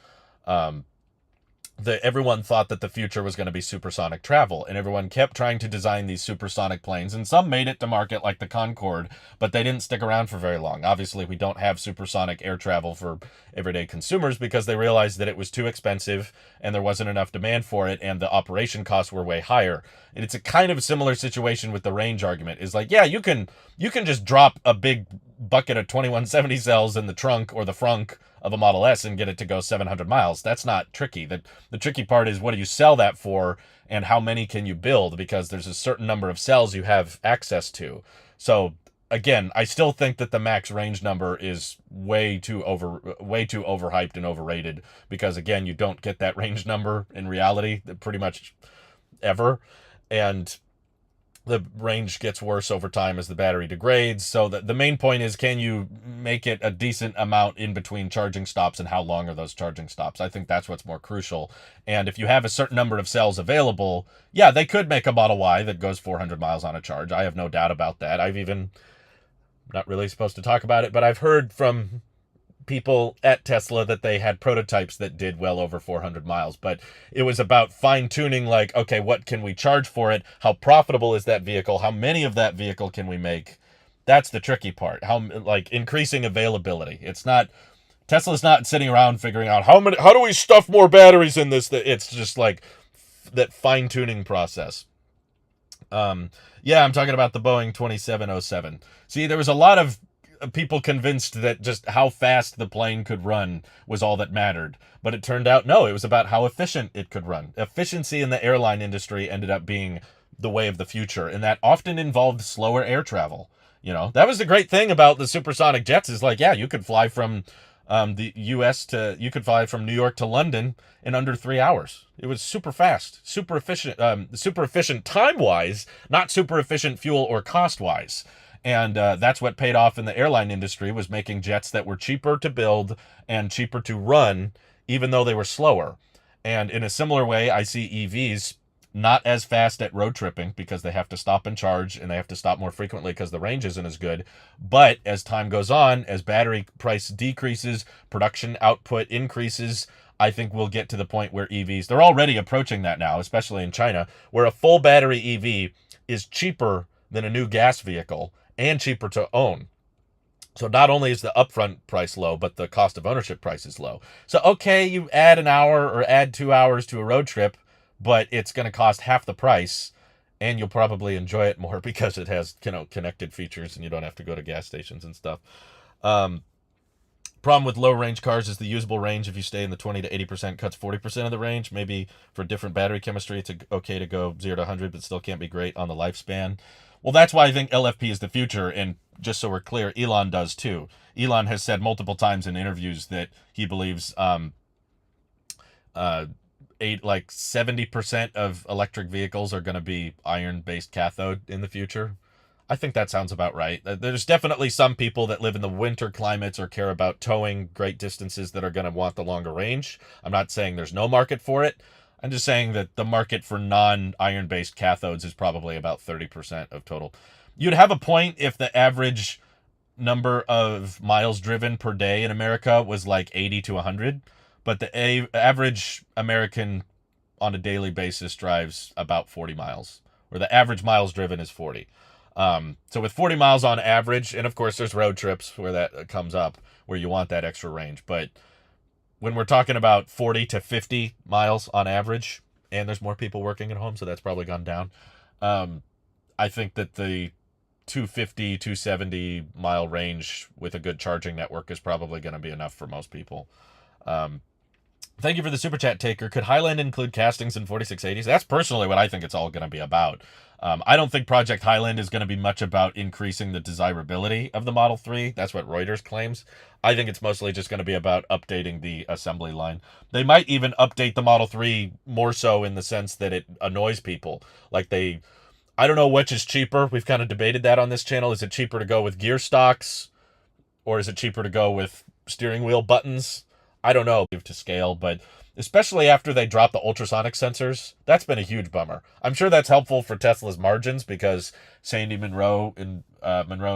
everyone thought that the future was going to be supersonic travel, and everyone kept trying to design these supersonic planes, and some made it to market like the Concorde, but they didn't stick around for very long. Obviously, we don't have supersonic air travel for everyday consumers because they realized that it was too expensive and there wasn't enough demand for it, and the operation costs were way higher. And it's a kind of similar situation with the range argument. Is like, yeah, you can just drop a big bucket of 2170 cells in the trunk or the frunk of a Model S and get it to go 700 miles. That's not tricky. The tricky part is, what do you sell that for, and how many can you build, because there's a certain number of cells you have access to. So again, I still think that the max range number is way too overhyped and overrated, because again, you don't get that range number in reality pretty much ever, and the range gets worse over time as the battery degrades. So the main point is, can you make it a decent amount in between charging stops, and how long are those charging stops? I think that's what's more crucial. And if you have a certain number of cells available, yeah, they could make a Model Y that goes 400 miles on a charge. I have no doubt about that. Not really supposed to talk about it, but I've heard from people at Tesla that they had prototypes that did well over 400 miles, but it was about fine-tuning, like, okay, what can we charge for it? How profitable is that vehicle? How many of that vehicle can we make? That's the tricky part. Increasing availability. Tesla's not sitting around figuring out how do we stuff more batteries in this? It's just like that fine-tuning process. Yeah, I'm talking about the Boeing 2707. See, there was a lot of people convinced that just how fast the plane could run was all that mattered. But it turned out, no, it was about how efficient it could run. Efficiency in the airline industry ended up being the way of the future, and that often involved slower air travel. That was the great thing about the supersonic jets, is like, yeah, you could fly from you could fly from New York to London in under 3 hours. It was super fast, super efficient time-wise, not super efficient fuel or cost-wise. And that's what paid off in the airline industry, was making jets that were cheaper to build and cheaper to run, even though they were slower. And in a similar way, I see EVs not as fast at road tripping, because they have to stop and charge, and they have to stop more frequently because the range isn't as good. But as time goes on, as battery price decreases, production output increases, I think we'll get to the point where EVs, they're already approaching that now, especially in China, where a full battery EV is cheaper than a new gas vehicle, and cheaper to own. So not only is the upfront price low, but the cost of ownership price is low. So, okay, you add an hour or add 2 hours to a road trip, but it's going to cost half the price, and you'll probably enjoy it more because it has, connected features, and you don't have to go to gas stations and stuff. Problem with low-range cars is the usable range. If you stay in the 20 to 80%, cuts 40% of the range. Maybe for different battery chemistry, it's okay to go 0 to 100, but still can't be great on the lifespan. Well, that's why I think LFP is the future, and just so we're clear, Elon does too. Elon has said multiple times in interviews that he believes 70% of electric vehicles are going to be iron-based cathode in the future. I think that sounds about right. There's definitely some people that live in the winter climates or care about towing great distances that are going to want the longer range. I'm not saying there's no market for it. I'm just saying that the market for non-iron-based cathodes is probably about 30% of total. You'd have a point if the average number of miles driven per day in America was like 80 to 100, but the average American on a daily basis drives about 40 miles, or the average miles driven is 40. So with 40 miles on average, and of course there's road trips where that comes up, where you want that extra range, but when we're talking about 40 to 50 miles on average, and there's more people working at home, so that's probably gone down. I think that the 250, 270 mile range with a good charging network is probably going to be enough for most people. Thank you for the super chat, Taker. Could Highland include castings in 4680s? That's personally what I think it's all going to be about. I don't think Project Highland is going to be much about increasing the desirability of the Model 3. That's what Reuters claims. I think it's mostly just going to be about updating the assembly line. They might even update the Model 3 more so in the sense that it annoys people. Like I don't know which is cheaper. We've kind of debated that on this channel. Is it cheaper to go with gear stocks, or is it cheaper to go with steering wheel buttons? I don't know to scale, but especially after they dropped the ultrasonic sensors, that's been a huge bummer. I'm sure that's helpful for Tesla's margins, because Sandy Monroe and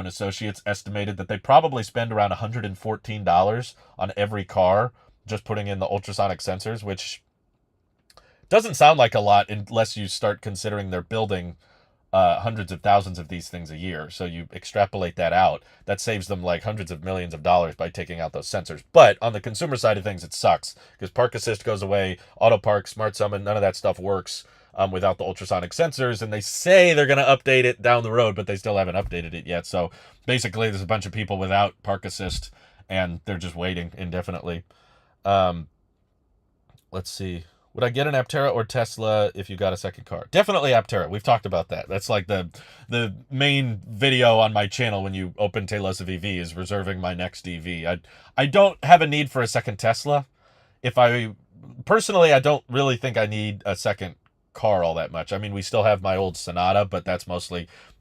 Associates estimated that they probably spend around $114 on every car just putting in the ultrasonic sensors, which doesn't sound like a lot unless you start considering they're building hundreds of thousands of these things a year. So you extrapolate that out, that saves them like hundreds of millions of dollars by taking out those sensors. But on the consumer side of things, it sucks, because Park Assist goes away, Auto Park, Smart Summon, none of that stuff works without the ultrasonic sensors. And they say they're going to update it down the road, but they still haven't updated it yet. So basically there's a bunch of people without Park Assist, and they're just waiting indefinitely. Let's see. Would I get an Aptera or Tesla if you got a second car? Definitely Aptera. We've talked about that. That's like the main video on my channel when you open Telos of EV, is reserving my next EV. I don't have a need for a second Tesla. Personally, I don't really think I need a second car all that much. I mean, we still have my old Sonata, but that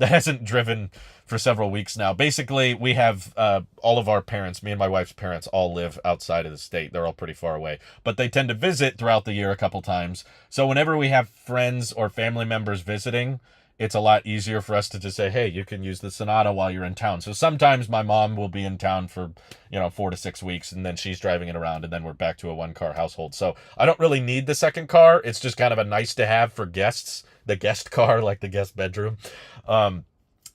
hasn't driven for several weeks now. Basically, we have all of our parents, me and my wife's parents, all live outside of the state. They're all pretty far away, but they tend to visit throughout the year a couple times. So whenever we have friends or family members visiting, it's a lot easier for us to just say, hey, you can use the Sonata while you're in town. So sometimes my mom will be in town for, 4 to 6 weeks, and then she's driving it around, and then we're back to a one-car household. So I don't really need the second car. It's just kind of a nice to have for guests, the guest car, like the guest bedroom.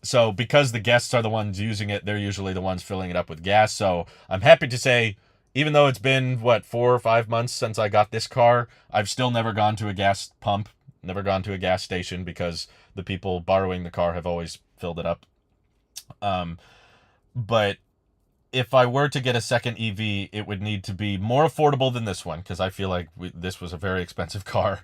So because the guests are the ones using it, they're usually the ones filling it up with gas. So I'm happy to say, even though it's been, 4 or 5 months since I got this car, I've still never gone to a gas pump, never gone to a gas station, because the people borrowing the car have always filled it up. But if I were to get a second EV, it would need to be more affordable than this one, because I feel like this was a very expensive car.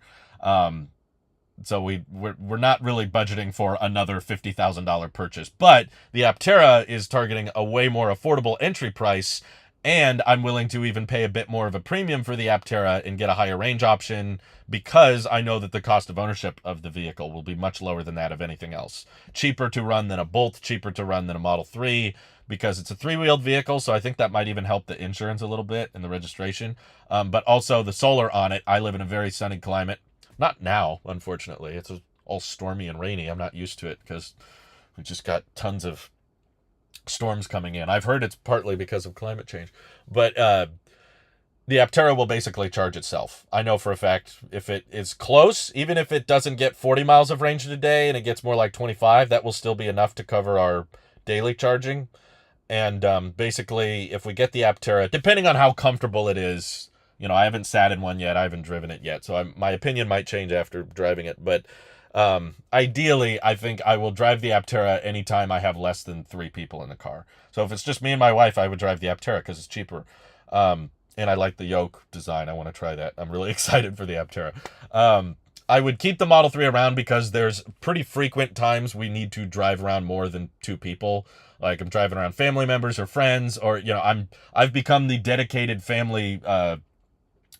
So we're not really budgeting for another $50,000 purchase. But the Aptera is targeting a way more affordable entry price, and I'm willing to even pay a bit more of a premium for the Aptera and get a higher range option, because I know that the cost of ownership of the vehicle will be much lower than that of anything else. Cheaper to run than a Bolt, cheaper to run than a Model 3, because it's a three-wheeled vehicle, so I think that might even help the insurance a little bit and the registration. But also the solar on it. I live in a very sunny climate. Not now, unfortunately. It's all stormy and rainy. I'm not used to it, because we just got tons of storms coming in. I've heard it's partly because of climate change. But the Aptera will basically charge itself. I know for a fact, if it is close, even if it doesn't get 40 miles of range in a day and it gets more like 25, that will still be enough to cover our daily charging. And basically, if we get the Aptera, depending on how comfortable it is, I haven't sat in one yet, I haven't driven it yet, so my opinion might change after driving it. But ideally, I think I will drive the Aptera anytime I have less than 3 people in the car. So if it's just me and my wife, I would drive the Aptera because it's cheaper. And I like the Yoke design. I want to try that. I'm really excited for the Aptera. I would keep the Model 3 around because there's pretty frequent times we need to drive around more than 2 people. Like I'm driving around family members or friends, or I've become the dedicated family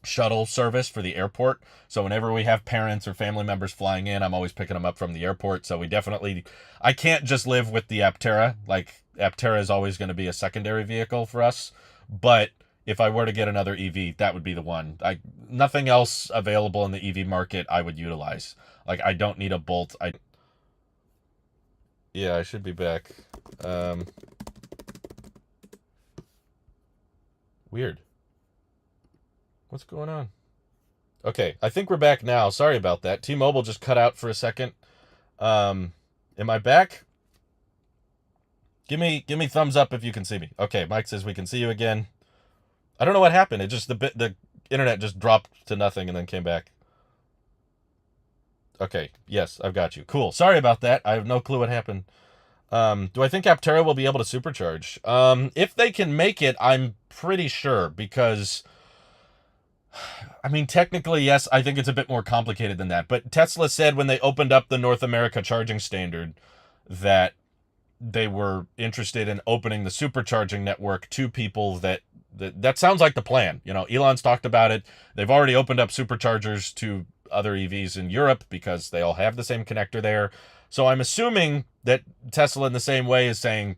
shuttle service for the airport. So whenever we have parents or family members flying in, I'm always picking them up from the airport. So I can't just live with the Aptera. Like Aptera is always going to be a secondary vehicle for us. But if I were to get another EV, that would be the one. Nothing else available in the EV market I would utilize. Like I don't need a Bolt. Yeah, I should be back. Weird. What's going on? Okay, I think we're back now. Sorry about that. T-Mobile just cut out for a second. Am I back? Give me thumbs up if you can see me. Okay, Mike says we can see you again. I don't know what happened. It just the internet just dropped to nothing and then came back. Okay, yes, I've got you. Cool. Sorry about that. I have no clue what happened. Do I think Aptera will be able to supercharge? If they can make it, I'm pretty sure, because I mean, technically, yes, I think it's a bit more complicated than that. But Tesla said when they opened up the North America charging standard that they were interested in opening the supercharging network to people that sounds like the plan. You know, Elon's talked about it. They've already opened up superchargers to other EVs in Europe because they all have the same connector there. So I'm assuming that Tesla in the same way is saying,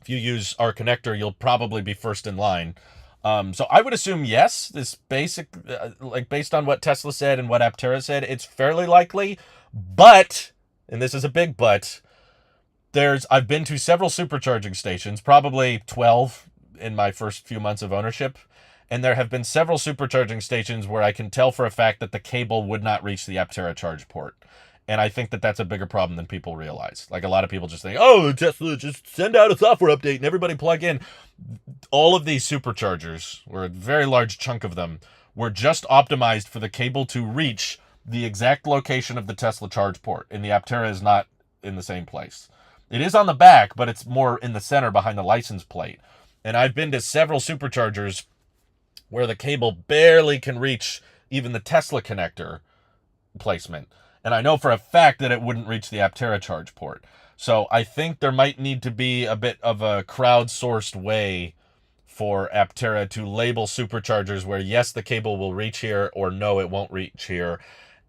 if you use our connector, you'll probably be first in line. So I would assume yes, this basic, like based on what Tesla said and what Aptera said, it's fairly likely. But, and this is a big but, I've been to several supercharging stations, probably 12 in my first few months of ownership. And there have been several supercharging stations where I can tell for a fact that the cable would not reach the Aptera charge port. And I think that that's a bigger problem than people realize. Like, a lot of people just think, oh, Tesla, just send out a software update and everybody plug in. All of these superchargers, or a very large chunk of them, were just optimized for the cable to reach the exact location of the Tesla charge port. And the Aptera is not in the same place. It is on the back, but it's more in the center behind the license plate. And I've been to several superchargers where the cable barely can reach even the Tesla connector placement. And I know for a fact that it wouldn't reach the Aptera charge port. So I think there might need to be a bit of a crowdsourced way for Aptera to label superchargers where, yes, the cable will reach here, or no, it won't reach here.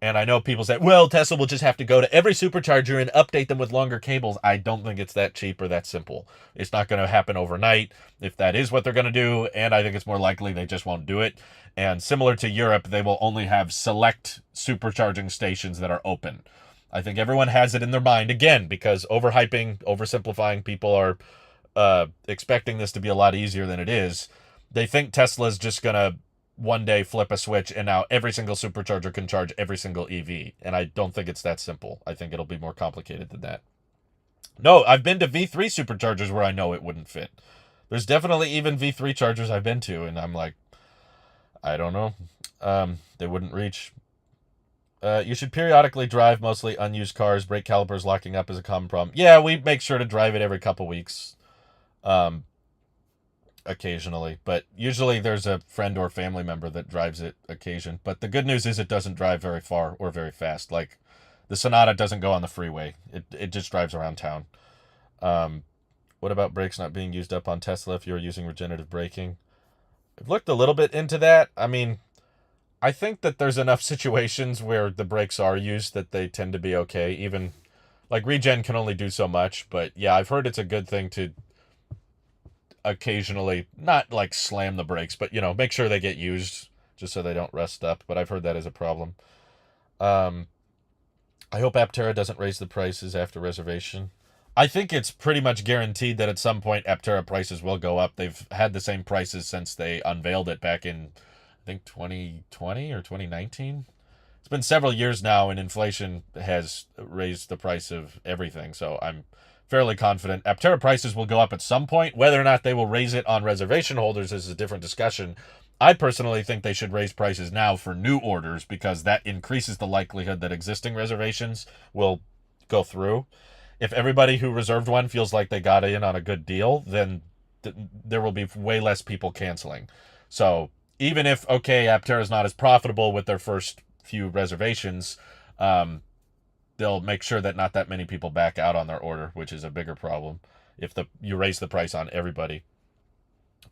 And I know people say, well, Tesla will just have to go to every supercharger and update them with longer cables. I don't think it's that cheap or that simple. It's not going to happen overnight if that is what they're going to do. And I think it's more likely they just won't do it. And similar to Europe, they will only have select supercharging stations that are open. I think everyone has it in their mind, again, because overhyping, oversimplifying, people are expecting this to be a lot easier than it is. They think Tesla's just going to one day flip a switch and now every single supercharger can charge every single EV. And I don't think it's that simple. I think it'll be more complicated than that. No, I've been to V3 superchargers where I know it wouldn't fit. There's definitely even V3 chargers I've been to, and I'm like, I don't know. They wouldn't reach. You should periodically drive mostly unused cars. Brake calipers locking up is a common problem. Yeah, we make sure to drive it every couple weeks. Occasionally, but usually there's a friend or family member that drives it occasion. But the good news is it doesn't drive very far or very fast. Like, the Sonata doesn't go on the freeway. It just drives around town. What about brakes not being used up on Tesla if you're using regenerative braking? I've looked a little bit into that. I mean, I think that there's enough situations where the brakes are used that they tend to be okay. Even, like, regen can only do so much. But yeah, I've heard it's a good thing to occasionally not like slam the brakes, but, you know, make sure they get used just so they don't rust up. But I've heard that is a problem. I hope Aptera doesn't raise the prices after reservation. I think it's pretty much guaranteed that at some point Aptera prices will go up. They've had the same prices since they unveiled it back in, I think, 2020 or 2019. It's been several years now, and inflation has raised the price of everything. So I'm fairly confident Aptera prices will go up at some point. Whether or not they will raise it on reservation holders is a different discussion. I personally think they should raise prices now for new orders, because that increases the likelihood that existing reservations will go through. If everybody who reserved one feels like they got in on a good deal, then there will be way less people canceling. So even if, okay, Aptera is not as profitable with their first few reservations, they'll make sure that not that many people back out on their order, which is a bigger problem if you raise the price on everybody.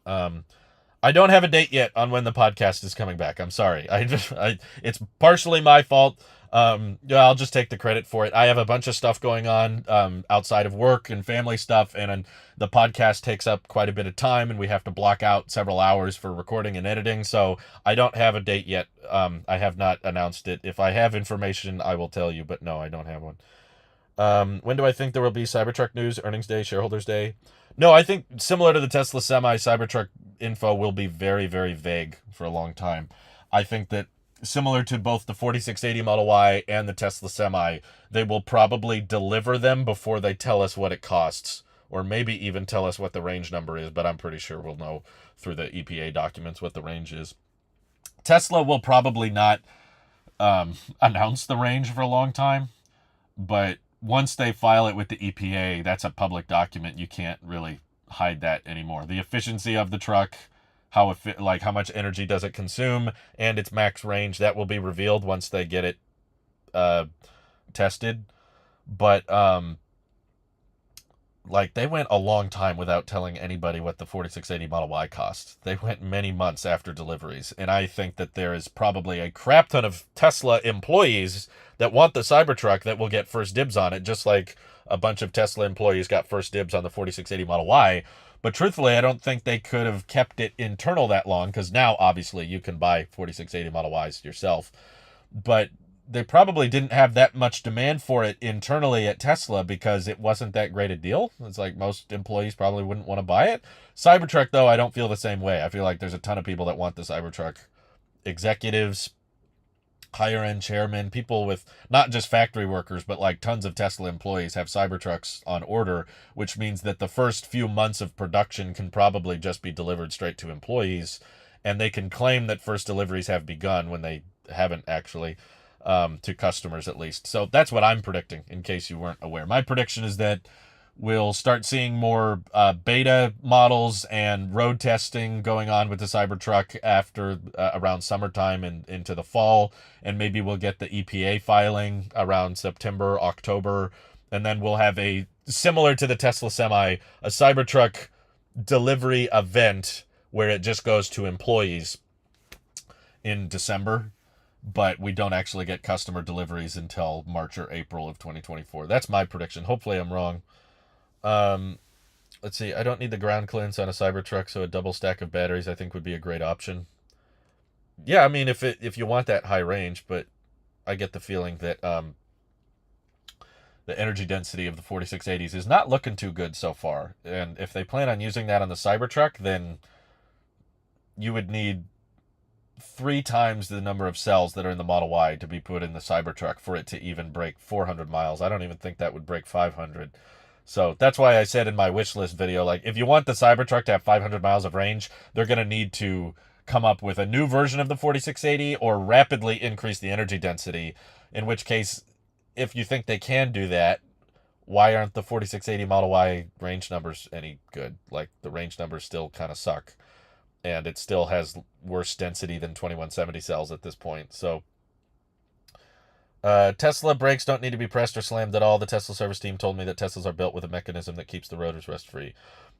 I don't have a date yet on when the podcast is coming back. I'm sorry. It's partially my fault. I'll just take the credit for it. I have a bunch of stuff going on outside of work and family stuff, and the podcast takes up quite a bit of time, and we have to block out several hours for recording and editing, so I don't have a date yet. I have not announced it. If I have information, I will tell you, but no, I don't have one. When do I think there will be Cybertruck news? Earnings day, shareholders day? No, I think similar to the Tesla Semi, Cybertruck info will be very, very vague for a long time. I think that similar to both the 4680 Model Y and the Tesla Semi, they will probably deliver them before they tell us what it costs, or maybe even tell us what the range number is, but I'm pretty sure we'll know through the EPA documents what the range is. Tesla will probably not announce the range for a long time, but once they file it with the EPA, that's a public document. You can't really hide that anymore. The efficiency of the truck, how much energy does it consume, and its max range, that will be revealed once they get it tested. But they went a long time without telling anybody what the 4680 Model Y cost. They went many months after deliveries, and I think that there is probably a crap ton of Tesla employees that want the Cybertruck that will get first dibs on it, just like a bunch of Tesla employees got first dibs on the 4680 Model Y. But truthfully, I don't think they could have kept it internal that long, because now, obviously, you can buy 4680 Model Ys yourself. But they probably didn't have that much demand for it internally at Tesla because it wasn't that great a deal. It's like most employees probably wouldn't want to buy it. Cybertruck, though, I don't feel the same way. I feel like there's a ton of people that want the Cybertruck. Executives, higher-end chairmen, people with not just factory workers, but like tons of Tesla employees have Cybertrucks on order, which means that the first few months of production can probably just be delivered straight to employees, and they can claim that first deliveries have begun when they haven't actually. To customers at least. So that's what I'm predicting, in case you weren't aware. My prediction is that we'll start seeing more beta models and road testing going on with the Cybertruck after around summertime and into the fall, and maybe we'll get the EPA filing around September, October, and then we'll have a, similar to the Tesla Semi, a Cybertruck delivery event where it just goes to employees in December. But we don't actually get customer deliveries until March or April of 2024. That's my prediction. Hopefully I'm wrong. Let's see. I don't need the ground clearance on a Cybertruck, so a double stack of batteries I think would be a great option. Yeah, I mean, if you want that high range, but I get the feeling that the energy density of the 4680s is not looking too good so far. And if they plan on using that on the Cybertruck, then you would need 3 times the number of cells that are in the Model Y to be put in the Cybertruck for it to even break 400 miles. I don't even think that would break 500. So that's why I said in my wish list video, like, if you want the Cybertruck to have 500 miles of range, they're going to need to come up with a new version of the 4680 or rapidly increase the energy density, in which case, if you think they can do that, why aren't the 4680 Model Y range numbers any good? Like, the range numbers still kind of suck. And it still has worse density than 2170 cells at this point. So, Tesla brakes don't need to be pressed or slammed at all. The Tesla service team told me that Teslas are built with a mechanism that keeps the rotors rust-free.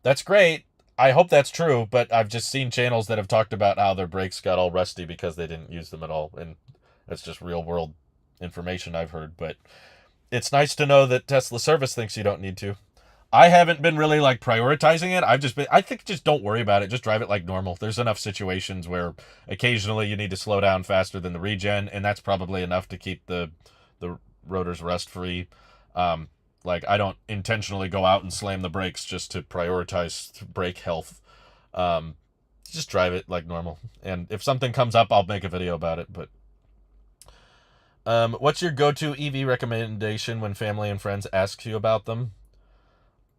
That's great. I hope that's true, but I've just seen channels that have talked about how their brakes got all rusty because they didn't use them at all. And that's just real-world information I've heard. But it's nice to know that Tesla service thinks you don't need to. I haven't been really like prioritizing it. I think just don't worry about it. Just drive it like normal. There's enough situations where occasionally you need to slow down faster than the regen, and that's probably enough to keep the rotors rust free. Like, I don't intentionally go out and slam the brakes just to prioritize brake health. Just drive it like normal. And if something comes up, I'll make a video about it. But what's your go-to EV recommendation when family and friends ask you about them?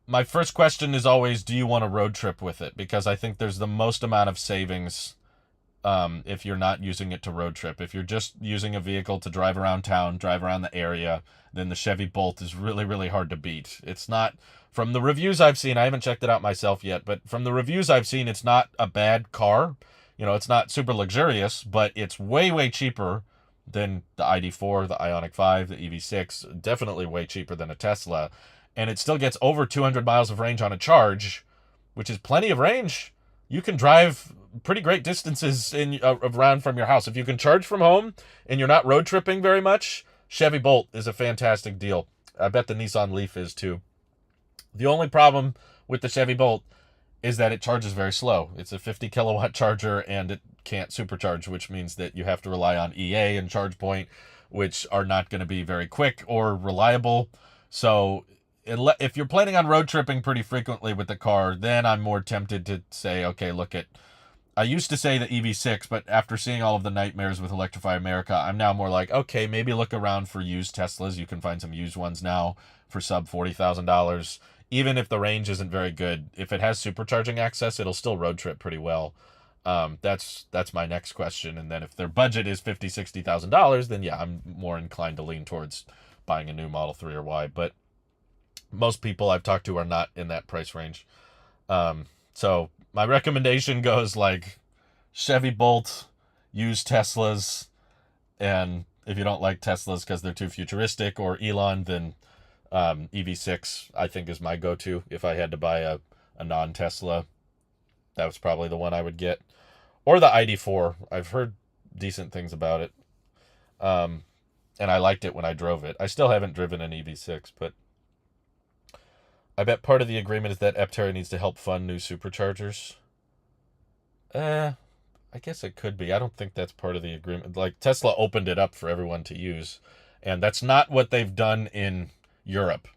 My first question is always, do you want a road trip with it? Because I think there's the most amount of savings if you're not using it to road trip. If you're just using a vehicle to drive around town, drive around the area, then the Chevy Bolt is really, really hard to beat. It's not, from the reviews I've seen, I haven't checked it out myself yet, but from the reviews I've seen, it's not a bad car. You know, it's not super luxurious, but it's way, way cheaper than the ID4, the Ioniq 5, the EV6, definitely way cheaper than a Tesla. And it still gets over 200 miles of range on a charge, which is plenty of range. You can drive pretty great distances around from your house. If you can charge from home and you're not road tripping very much, Chevy Bolt is a fantastic deal. I bet the Nissan Leaf is too. The only problem with the Chevy Bolt is that it charges very slow. It's a 50 kilowatt charger and it can't supercharge, which means that you have to rely on EA and ChargePoint, which are not going to be very quick or reliable. So if you're planning on road tripping pretty frequently with the car, then I'm more tempted to say, okay, look at, I used to say the EV6, but after seeing all of the nightmares with Electrify America, I'm now more like, okay, maybe look around for used Teslas. You can find some used ones now for sub $40,000. Even if the range isn't very good, if it has supercharging access, it'll still road trip pretty well. That's my next question. And then if their budget is $50,000-$60,000, then yeah, I'm more inclined to lean towards buying a new Model 3 or Y. But most people I've talked to are not in that price range. So my recommendation goes like Chevy Bolt, used Teslas, and if you don't like Teslas because they're too futuristic, or Elon, then EV6 I think is my go-to. If I had to buy a non-Tesla, that was probably the one I would get. Or the ID4. I've heard decent things about it. And I liked it when I drove it. I still haven't driven an EV6, but I bet part of the agreement is that Aptera needs to help fund new superchargers. I guess it could be. I don't think that's part of the agreement. Like, Tesla opened it up for everyone to use, and that's not what they've done in Europe.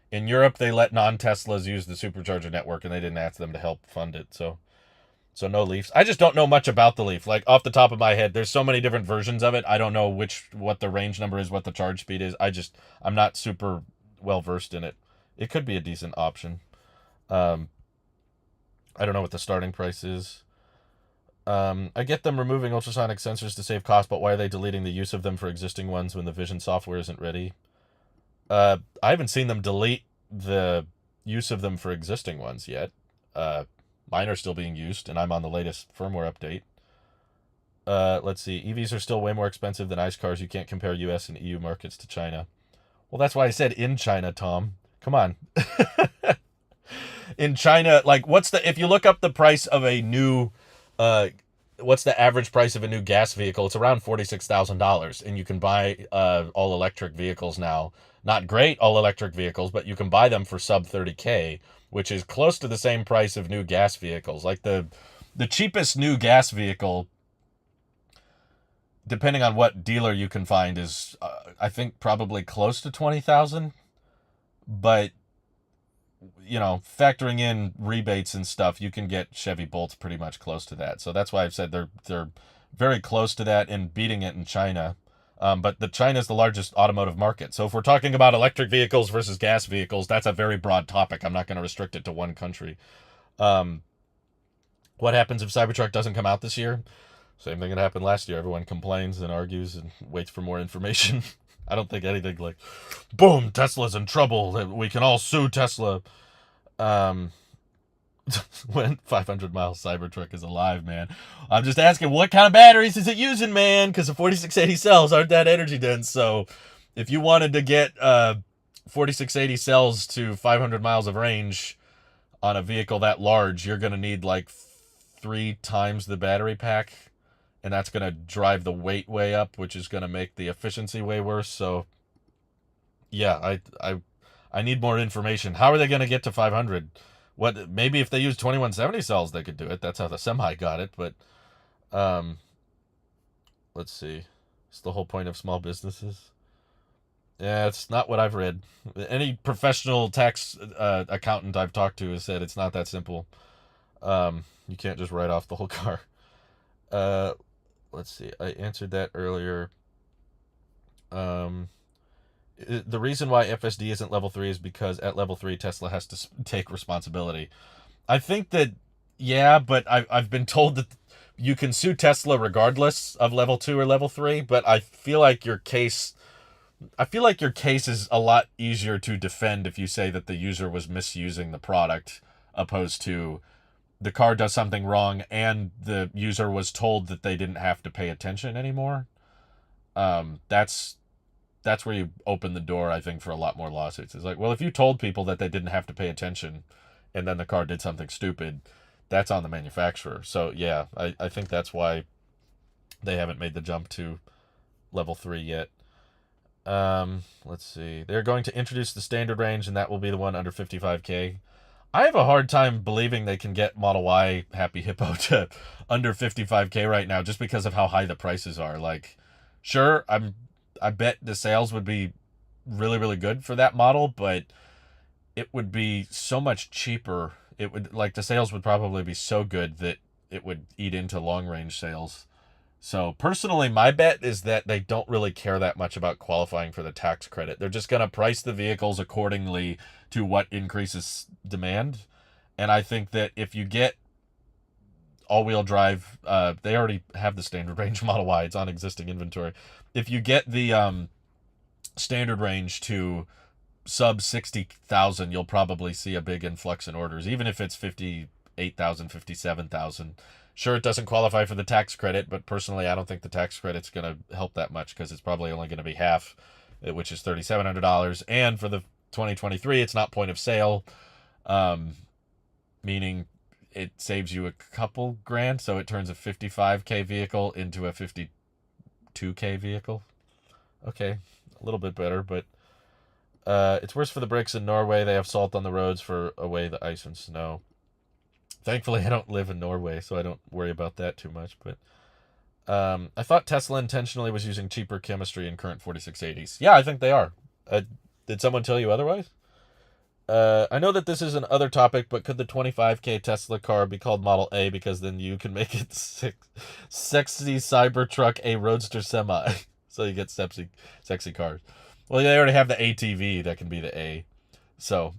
In Europe, they let non-Teslas use the supercharger network, and they didn't ask them to help fund it. So no Leafs. I just don't know much about the Leaf. Like, off the top of my head, there's so many different versions of it. I don't know what the range number is, what the charge speed is. I'm not super well versed in it. It could be a decent option. I don't know what the starting price is. I get them removing ultrasonic sensors to save cost, but why are they deleting the use of them for existing ones when the vision software isn't ready? I haven't seen them delete the use of them for existing ones yet. Mine are still being used, and I'm on the latest firmware update. Let's see. EVs are still way more expensive than ICE cars. You can't compare US and EU markets to China. Well, that's why I said in China, Tom. Come on. In China, like, if you look up the price of a new, what's the average price of a new gas vehicle? It's around $46,000, and you can buy all electric vehicles now. Not great all electric vehicles, but you can buy them for sub $30K, which is close to the same price of new gas vehicles. Like the cheapest new gas vehicle, depending on what dealer you can find, is I think probably close to $20,000. But you know, factoring in rebates and stuff, you can get Chevy Bolts pretty much close to that. So that's why I've said they're very close to that and beating it in China. But China's the largest automotive market. So if we're talking about electric vehicles versus gas vehicles, that's a very broad topic. I'm not going to restrict it to one country. What happens if Cybertruck doesn't come out this year? Same thing that happened last year. Everyone complains and argues and waits for more information. I don't think anything like, boom, Tesla's in trouble. We can all sue Tesla. When 500-mile Cybertruck is alive, man. I'm just asking, what kind of batteries is it using, man? Because the 4680 cells aren't that energy dense. So if you wanted to get 4680 cells to 500 miles of range on a vehicle that large, you're going to need like 3 times the battery pack. And that's going to drive the weight way up, which is going to make the efficiency way worse. So, yeah, I need more information. How are they going to get to 500? Maybe if they use 2170 cells, they could do it. That's how the Semi got it. But, let's see. It's the whole point of small businesses. Yeah, it's not what I've read. Any professional tax accountant I've talked to has said it's not that simple. You can't just write off the whole car. Let's see. I answered that earlier. The reason why FSD isn't level 3 is because at level 3, Tesla has to take responsibility. I think that, yeah, but I've been told that you can sue Tesla regardless of level 2 or level 3, but I feel like your case is a lot easier to defend if you say that the user was misusing the product, opposed to the car does something wrong and the user was told that they didn't have to pay attention anymore. That's where you open the door, I think, for a lot more lawsuits. It's like, well, if you told people that they didn't have to pay attention and then the car did something stupid, that's on the manufacturer. So, yeah, I think that's why they haven't made the jump to level 3 yet. Let's see. They're going to introduce the standard range, and that will be the one under 55K. I have a hard time believing they can get Model Y Happy Hippo to under 55K right now, just because of how high the prices are. Like, sure, I bet the sales would be really, really good for that model, but it would be so much cheaper. It would, like, the sales would probably be so good that it would eat into long range sales. So personally, my bet is that they don't really care that much about qualifying for the tax credit. They're just going to price the vehicles accordingly to what increases demand. And I think that if you get all-wheel drive, they already have the standard range Model Y. It's on existing inventory. If you get the standard range to sub 60,000, you'll probably see a big influx in orders, even if it's 58,000, 57,000. Sure, it doesn't qualify for the tax credit, but personally, I don't think the tax credit's going to help that much because it's probably only going to be half, which is $3,700. And for the 2023, it's not point of sale, meaning it saves you a couple grand. So it turns a 55K vehicle into a 52K vehicle. Okay, a little bit better, but it's worse for the bricks in Norway. They have salt on the roads for away the ice and snow. Thankfully, I don't live in Norway, so I don't worry about that too much. But I thought Tesla intentionally was using cheaper chemistry in current 4680s. Yeah, I think they are. Did someone tell you otherwise? I know that this is an other topic, but could the 25K Tesla car be called Model A because then you can make it sexy Cybertruck a roadster semi? So you get sexy cars. Well, they already have the ATV that can be the A. So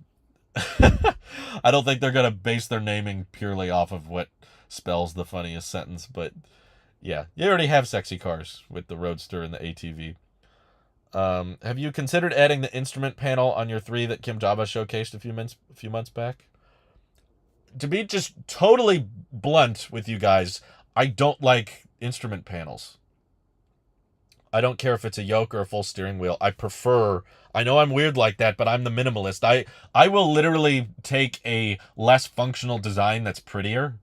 I don't think they're going to base their naming purely off of what spells the funniest sentence. But yeah, you already have sexy cars with the Roadster and the ATV. Have you considered adding the instrument panel on your 3 that Kim Jabba showcased a few months back? To be just totally blunt with you guys, I don't like instrument panels. I don't care if it's a yoke or a full steering wheel. I know I'm weird like that, but I'm the minimalist. I will literally take a less functional design that's prettier,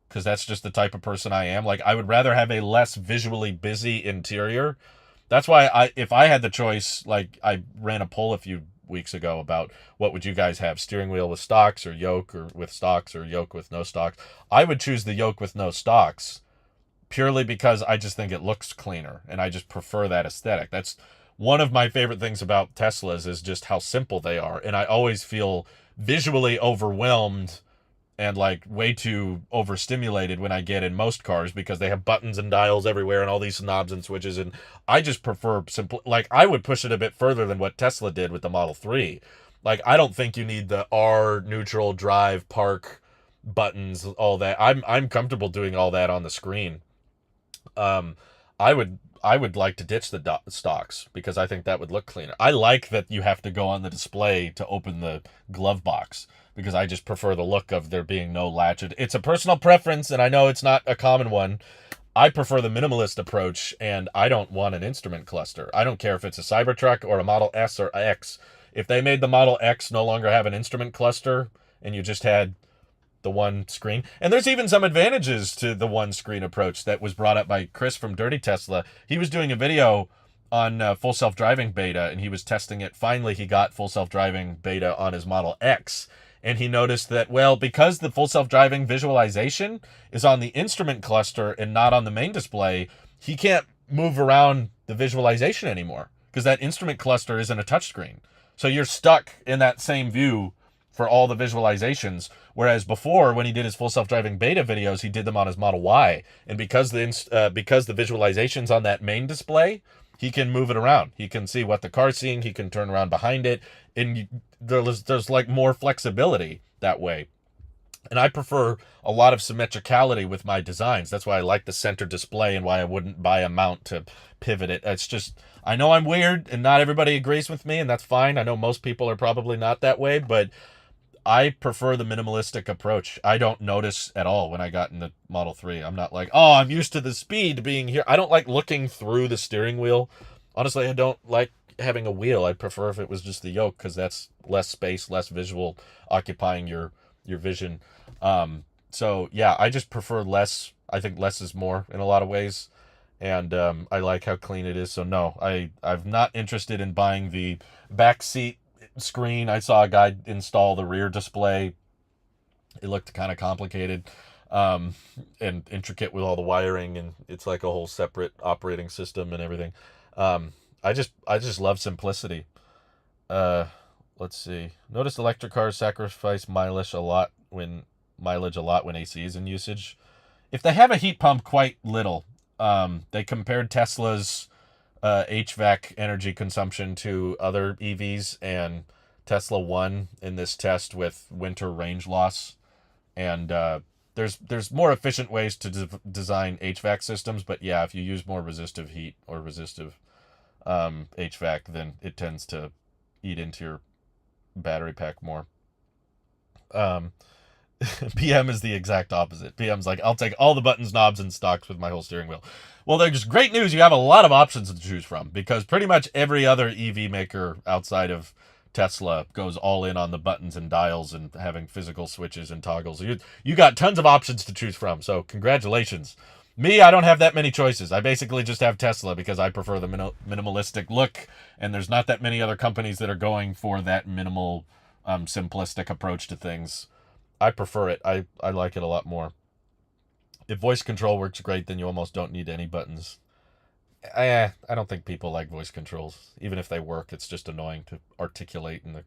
because that's just the type of person I am. Like, I would rather have a less visually busy interior. That's why if I had the choice, like, I ran a poll a few weeks ago about what would you guys have, steering wheel with stocks or yoke or with stocks or yoke with no stocks. I would choose the yoke with no stocks, purely because I just think it looks cleaner, and I just prefer that aesthetic. That's one of my favorite things about Teslas, is just how simple they are, and I always feel visually overwhelmed and like way too overstimulated when I get in most cars, because they have buttons and dials everywhere and all these knobs and switches, and I just prefer simple. Like, I would push it a bit further than what Tesla did with the Model 3. Like, I don't think you need the R, neutral, drive, park buttons, all that. I'm comfortable doing all that on the screen. I would like to ditch the stocks, because I think that would look cleaner. I like that you have to go on the display to open the glove box, because I just prefer the look of there being no latch. It's a personal preference, and I know it's not a common one. I prefer the minimalist approach, and I don't want an instrument cluster. I don't care if it's a Cybertruck or a Model S or X. If they made the Model X no longer have an instrument cluster, and you just had the one screen. And there's even some advantages to the one screen approach that was brought up by Chris from Dirty Tesla. He was doing a video on full self-driving beta, and he was testing it. Finally, he got full self-driving beta on his Model X, and he noticed that, well, because the full self-driving visualization is on the instrument cluster and not on the main display, he can't move around the visualization anymore, because that instrument cluster isn't a touchscreen. So you're stuck in that same view for all the visualizations, whereas before, when he did his full self-driving beta videos, he did them on his Model Y, and because the visualization's on that main display, he can move it around. He can see what the car's seeing. He can turn around behind it, and there's like more flexibility that way. And I prefer a lot of symmetricality with my designs. That's why I like the center display, and why I wouldn't buy a mount to pivot it. It's just, I know I'm weird, and not everybody agrees with me, and that's fine. I know most people are probably not that way, but I prefer the minimalistic approach. I don't notice at all when I got in the Model 3. I'm not like, oh, I'm used to the speed being here. I don't like looking through the steering wheel. Honestly, I don't like having a wheel. I'd prefer if it was just the yoke, because that's less space, less visual occupying your vision. So yeah, I just prefer less. I think less is more in a lot of ways. And I like how clean it is. So no, I'm not interested in buying the back seat screen. I saw a guy install the rear display. It looked kind of complicated and intricate with all the wiring, and it's like a whole separate operating system and everything. I just love simplicity. Let's see. Notice electric cars sacrifice mileage a lot when AC is in usage. If they have a heat pump, quite little. They compared Tesla's HVAC energy consumption to other EVs, and Tesla won in this test with winter range loss. And there's more efficient ways to design HVAC systems, but yeah, if you use more resistive heat or resistive HVAC, then it tends to eat into your battery pack more. PM is the exact opposite. PM's like, I'll take all the buttons, knobs, and stocks with my whole steering wheel. Well, there's great news. You have a lot of options to choose from, because pretty much every other EV maker outside of Tesla goes all in on the buttons and dials and having physical switches and toggles. You got tons of options to choose from, so congratulations. Me, I don't have that many choices. I basically just have Tesla because I prefer the minimalistic look, and there's not that many other companies that are going for that minimal, simplistic approach to things. I prefer it. I like it a lot more. If voice control works great, then you almost don't need any buttons. I don't think people like voice controls. Even if they work, it's just annoying to articulate, and the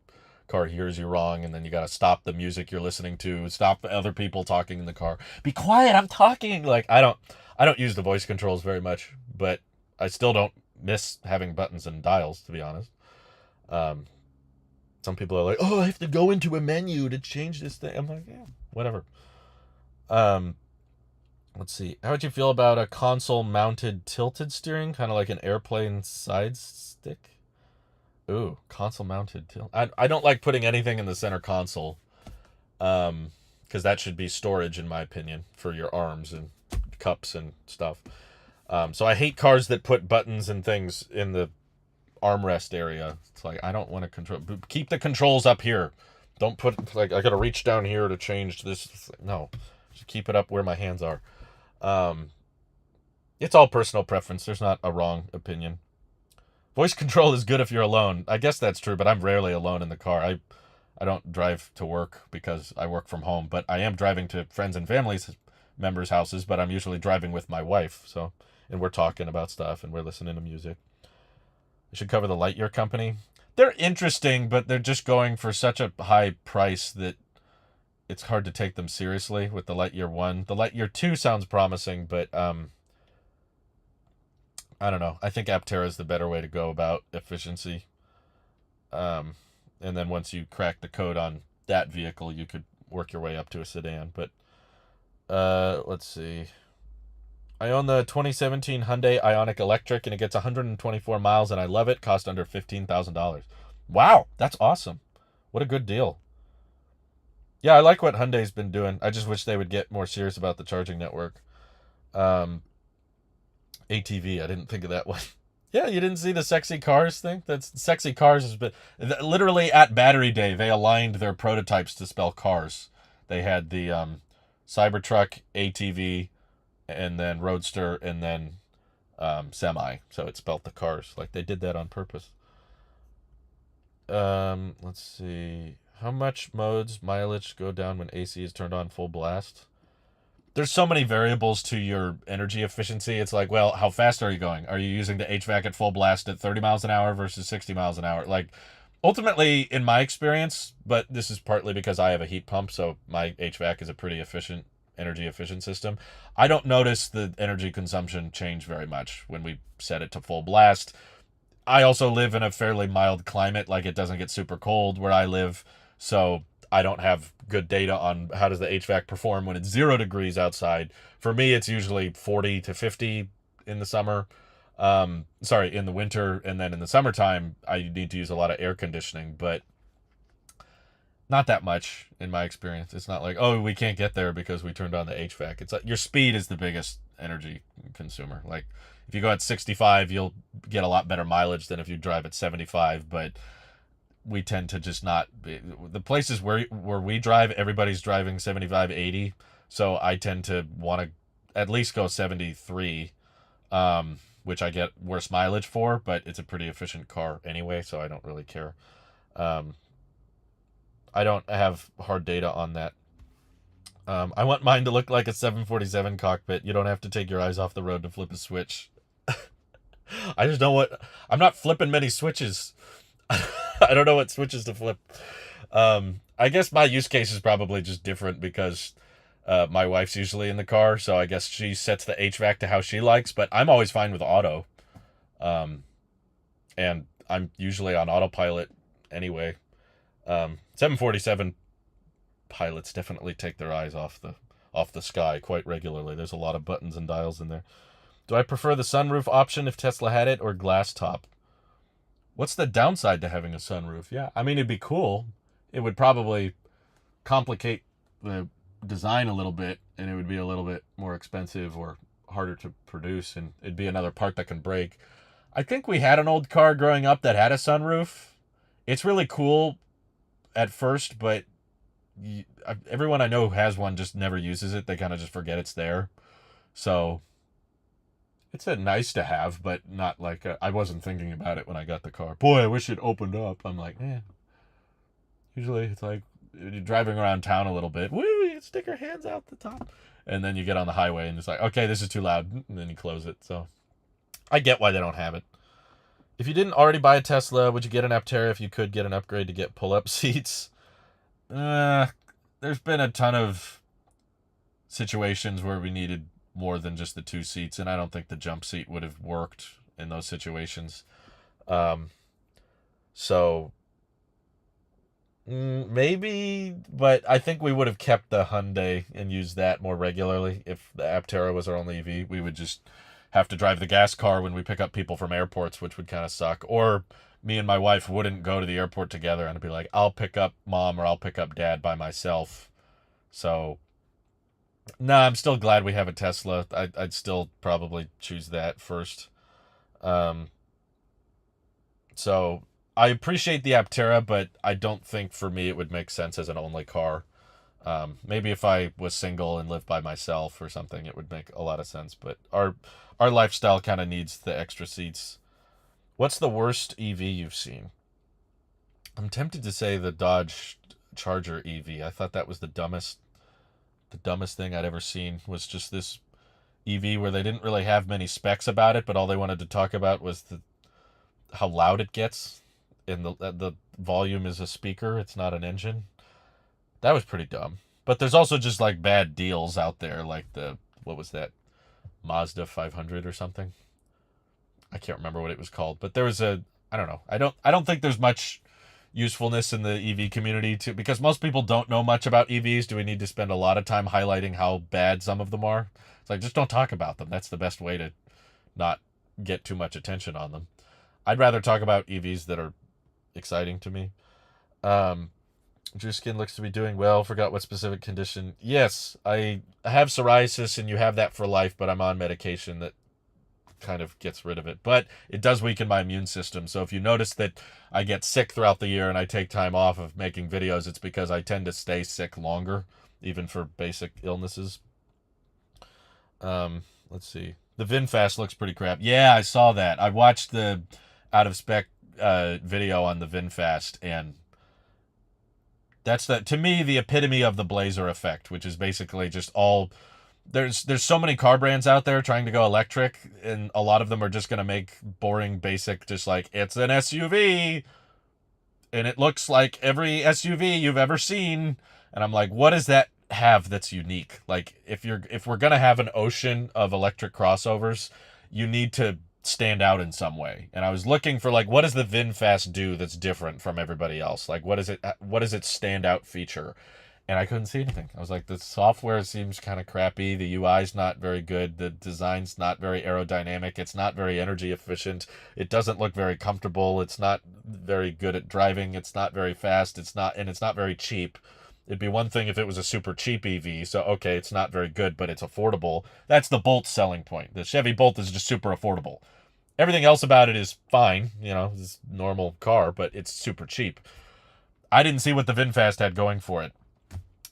car hears you wrong, and then you gotta stop the music you're listening to, stop the other people talking in the car. Be quiet, I'm talking. Like, I don't use the voice controls very much, but I still don't miss having buttons and dials, to be honest. Some people are like, oh, I have to go into a menu to change this thing. I'm like, yeah, whatever. Let's see. How would you feel about a console-mounted tilted steering? Kind of like an airplane side stick? Ooh, console-mounted tilt. I don't like putting anything in the center console. Because that should be storage, in my opinion, for your arms and cups and stuff. So I hate cars that put buttons and things in the armrest area. It's like, I don't want to control. Keep the controls up here. Don't put, like, I got to reach down here to change this. No, just keep it up where my hands are. It's all personal preference. There's not a wrong opinion. Voice control is good if you're alone. I guess that's true, but I'm rarely alone in the car. I don't drive to work because I work from home, but I am driving to friends and families members' houses, but I'm usually driving with my wife. So, and we're talking about stuff and we're listening to music. I should cover the Lightyear company. They're interesting, but they're just going for such a high price that it's hard to take them seriously with the Lightyear 1. The Lightyear 2 sounds promising, but I don't know. I think Aptera is the better way to go about efficiency. And then once you crack the code on that vehicle, you could work your way up to a sedan. But let's see. I own the 2017 Hyundai Ioniq Electric, and it gets 124 miles, and I love it. Cost under $15,000. Wow, that's awesome. What a good deal. Yeah, I like what Hyundai's been doing. I just wish they would get more serious about the charging network. ATV, I didn't think of that one. Yeah, you didn't see the sexy cars thing? That's sexy cars has been literally at Battery Day. They aligned their prototypes to spell cars. They had the Cybertruck, ATV, and then Roadster, and then Semi. So it spelt the cars. Like, they did that on purpose. Let's see. How much modes mileage go down when AC is turned on full blast? There's so many variables to your energy efficiency. It's like, well, how fast are you going? Are you using the HVAC at full blast at 30 miles an hour versus 60 miles an hour? Like, ultimately, in my experience, but this is partly because I have a heat pump, so my HVAC is a pretty efficient, energy efficient system. I don't notice the energy consumption change very much when we set it to full blast. I also live in a fairly mild climate. Like, it doesn't get super cold where I live, so I don't have good data on how does the HVAC perform when it's 0 degrees outside. For me, it's usually 40 to 50 in the summer. In the winter, and then in the summertime, I need to use a lot of air conditioning, but not that much in my experience. It's not like, oh, we can't get there because we turned on the HVAC. It's like your speed is the biggest energy consumer. Like, if you go at 65, you'll get a lot better mileage than if you drive at 75, but we tend to just not be, the places where we drive, everybody's driving 75, 80. So I tend to want to at least go 73, which I get worse mileage for, but it's a pretty efficient car anyway, so I don't really care. I don't have hard data on that. I want mine to look like a 747 cockpit. You don't have to take your eyes off the road to flip a switch. I just don't want... I'm not flipping many switches. I don't know what switches to flip. I guess my use case is probably just different because my wife's usually in the car, so I guess she sets the HVAC to how she likes, but I'm always fine with auto. Um, and I'm usually on autopilot anyway. 747 pilots definitely take their eyes off the sky quite regularly. There's a lot of buttons and dials in there. Do I prefer the sunroof option if Tesla had it, or glass top? What's the downside to having a sunroof? Yeah, I mean, it'd be cool. It would probably complicate the design a little bit, and it would be a little bit more expensive or harder to produce, and it'd be another part that can break. I think we had an old car growing up that had a sunroof. It's really cool at first, but everyone I know who has one just never uses it. They kind of just forget it's there. So it's a nice to have, but not like I wasn't thinking about it when I got the car. Boy, I wish it opened up. I'm like, Usually it's like you're driving around town a little bit. Woo, you stick your hands out the top. And then you get on the highway and it's like, okay, this is too loud. And then you close it. So I get why they don't have it. If you didn't already buy a Tesla, would you get an Aptera if you could get an upgrade to get pull-up seats? There's been a ton of situations where we needed more than just the 2 seats, and I don't think the jump seat would have worked in those situations. So maybe, but I think we would have kept the Hyundai and used that more regularly. If the Aptera was our only EV, we would just have to drive the gas car when we pick up people from airports, which would kind of suck. Or me and my wife wouldn't go to the airport together, and it'd be like, I'll pick up mom or I'll pick up dad by myself. So no, I'm still glad we have a Tesla. I'd still probably choose that first. So I appreciate the Aptera, but I don't think for me it would make sense as an only car. Maybe if I was single and lived by myself or something, it would make a lot of sense. But our lifestyle kind of needs the extra seats. What's the worst EV you've seen? I'm tempted to say the Dodge Charger EV. I thought that was the dumbest thing I'd ever seen. Was just this EV where they didn't really have many specs about it, but all they wanted to talk about was how loud it gets, and the volume is a speaker. It's not an engine. That was pretty dumb. But there's also just like bad deals out there, like what was that, Mazda 500 or something. I can't remember what it was called, but there was I don't know. I don't think there's much usefulness in the EV community because most people don't know much about EVs. Do we need to spend a lot of time highlighting how bad some of them are? It's like, just don't talk about them. That's the best way to not get too much attention on them. I'd rather talk about EVs that are exciting to me. Your skin looks to be doing well. Forgot what specific condition. Yes, I have psoriasis, and you have that for life, but I'm on medication that kind of gets rid of it. But it does weaken my immune system. So if you notice that I get sick throughout the year and I take time off of making videos, it's because I tend to stay sick longer, even for basic illnesses. Let's see. The VinFast looks pretty crap. Yeah, I saw that. I watched the out of spec video on the VinFast, and that's to me the epitome of the Blazer effect, which is basically just all there's so many car brands out there trying to go electric, and a lot of them are just going to make boring basic, just like, it's an SUV and it looks like every SUV you've ever seen. And I'm like, what does that have that's unique? Like, if we're going to have an ocean of electric crossovers, you need to stand out in some way. And I was looking for, like, what does the VinFast do that's different from everybody else? Like, what is its standout feature? And I couldn't see anything. I was like, the software seems kind of crappy. The UI's not very good. The design's not very aerodynamic. It's not very energy efficient. It doesn't look very comfortable. It's not very good at driving. It's not very fast. It's not very cheap. It'd be one thing if it was a super cheap EV. So, okay, it's not very good, but it's affordable. That's the Bolt selling point. The Chevy Bolt is just super affordable. Everything else about it is fine. It's a normal car, but it's super cheap. I didn't see what the VinFast had going for it.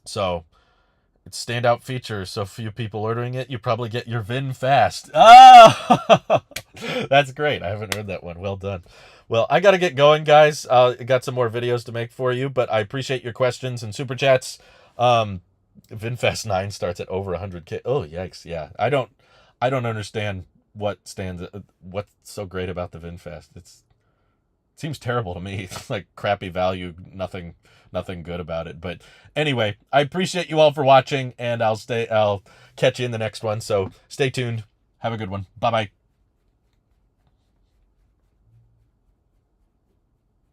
So, it's standout feature. So few people ordering it, you probably get your VinFast. Oh! That's great. I haven't heard that one. Well done. Well, I got to get going, guys. I got some more videos to make for you, but I appreciate your questions and super chats. VinFast 9 starts at over 100K. Oh, yikes. Yeah. I don't understand what's so great about the VinFast. Seems terrible to me. It's like crappy value, nothing good about it. But anyway, I appreciate you all for watching, and I'll catch you in the next one. So stay tuned. Have a good one. Bye-bye.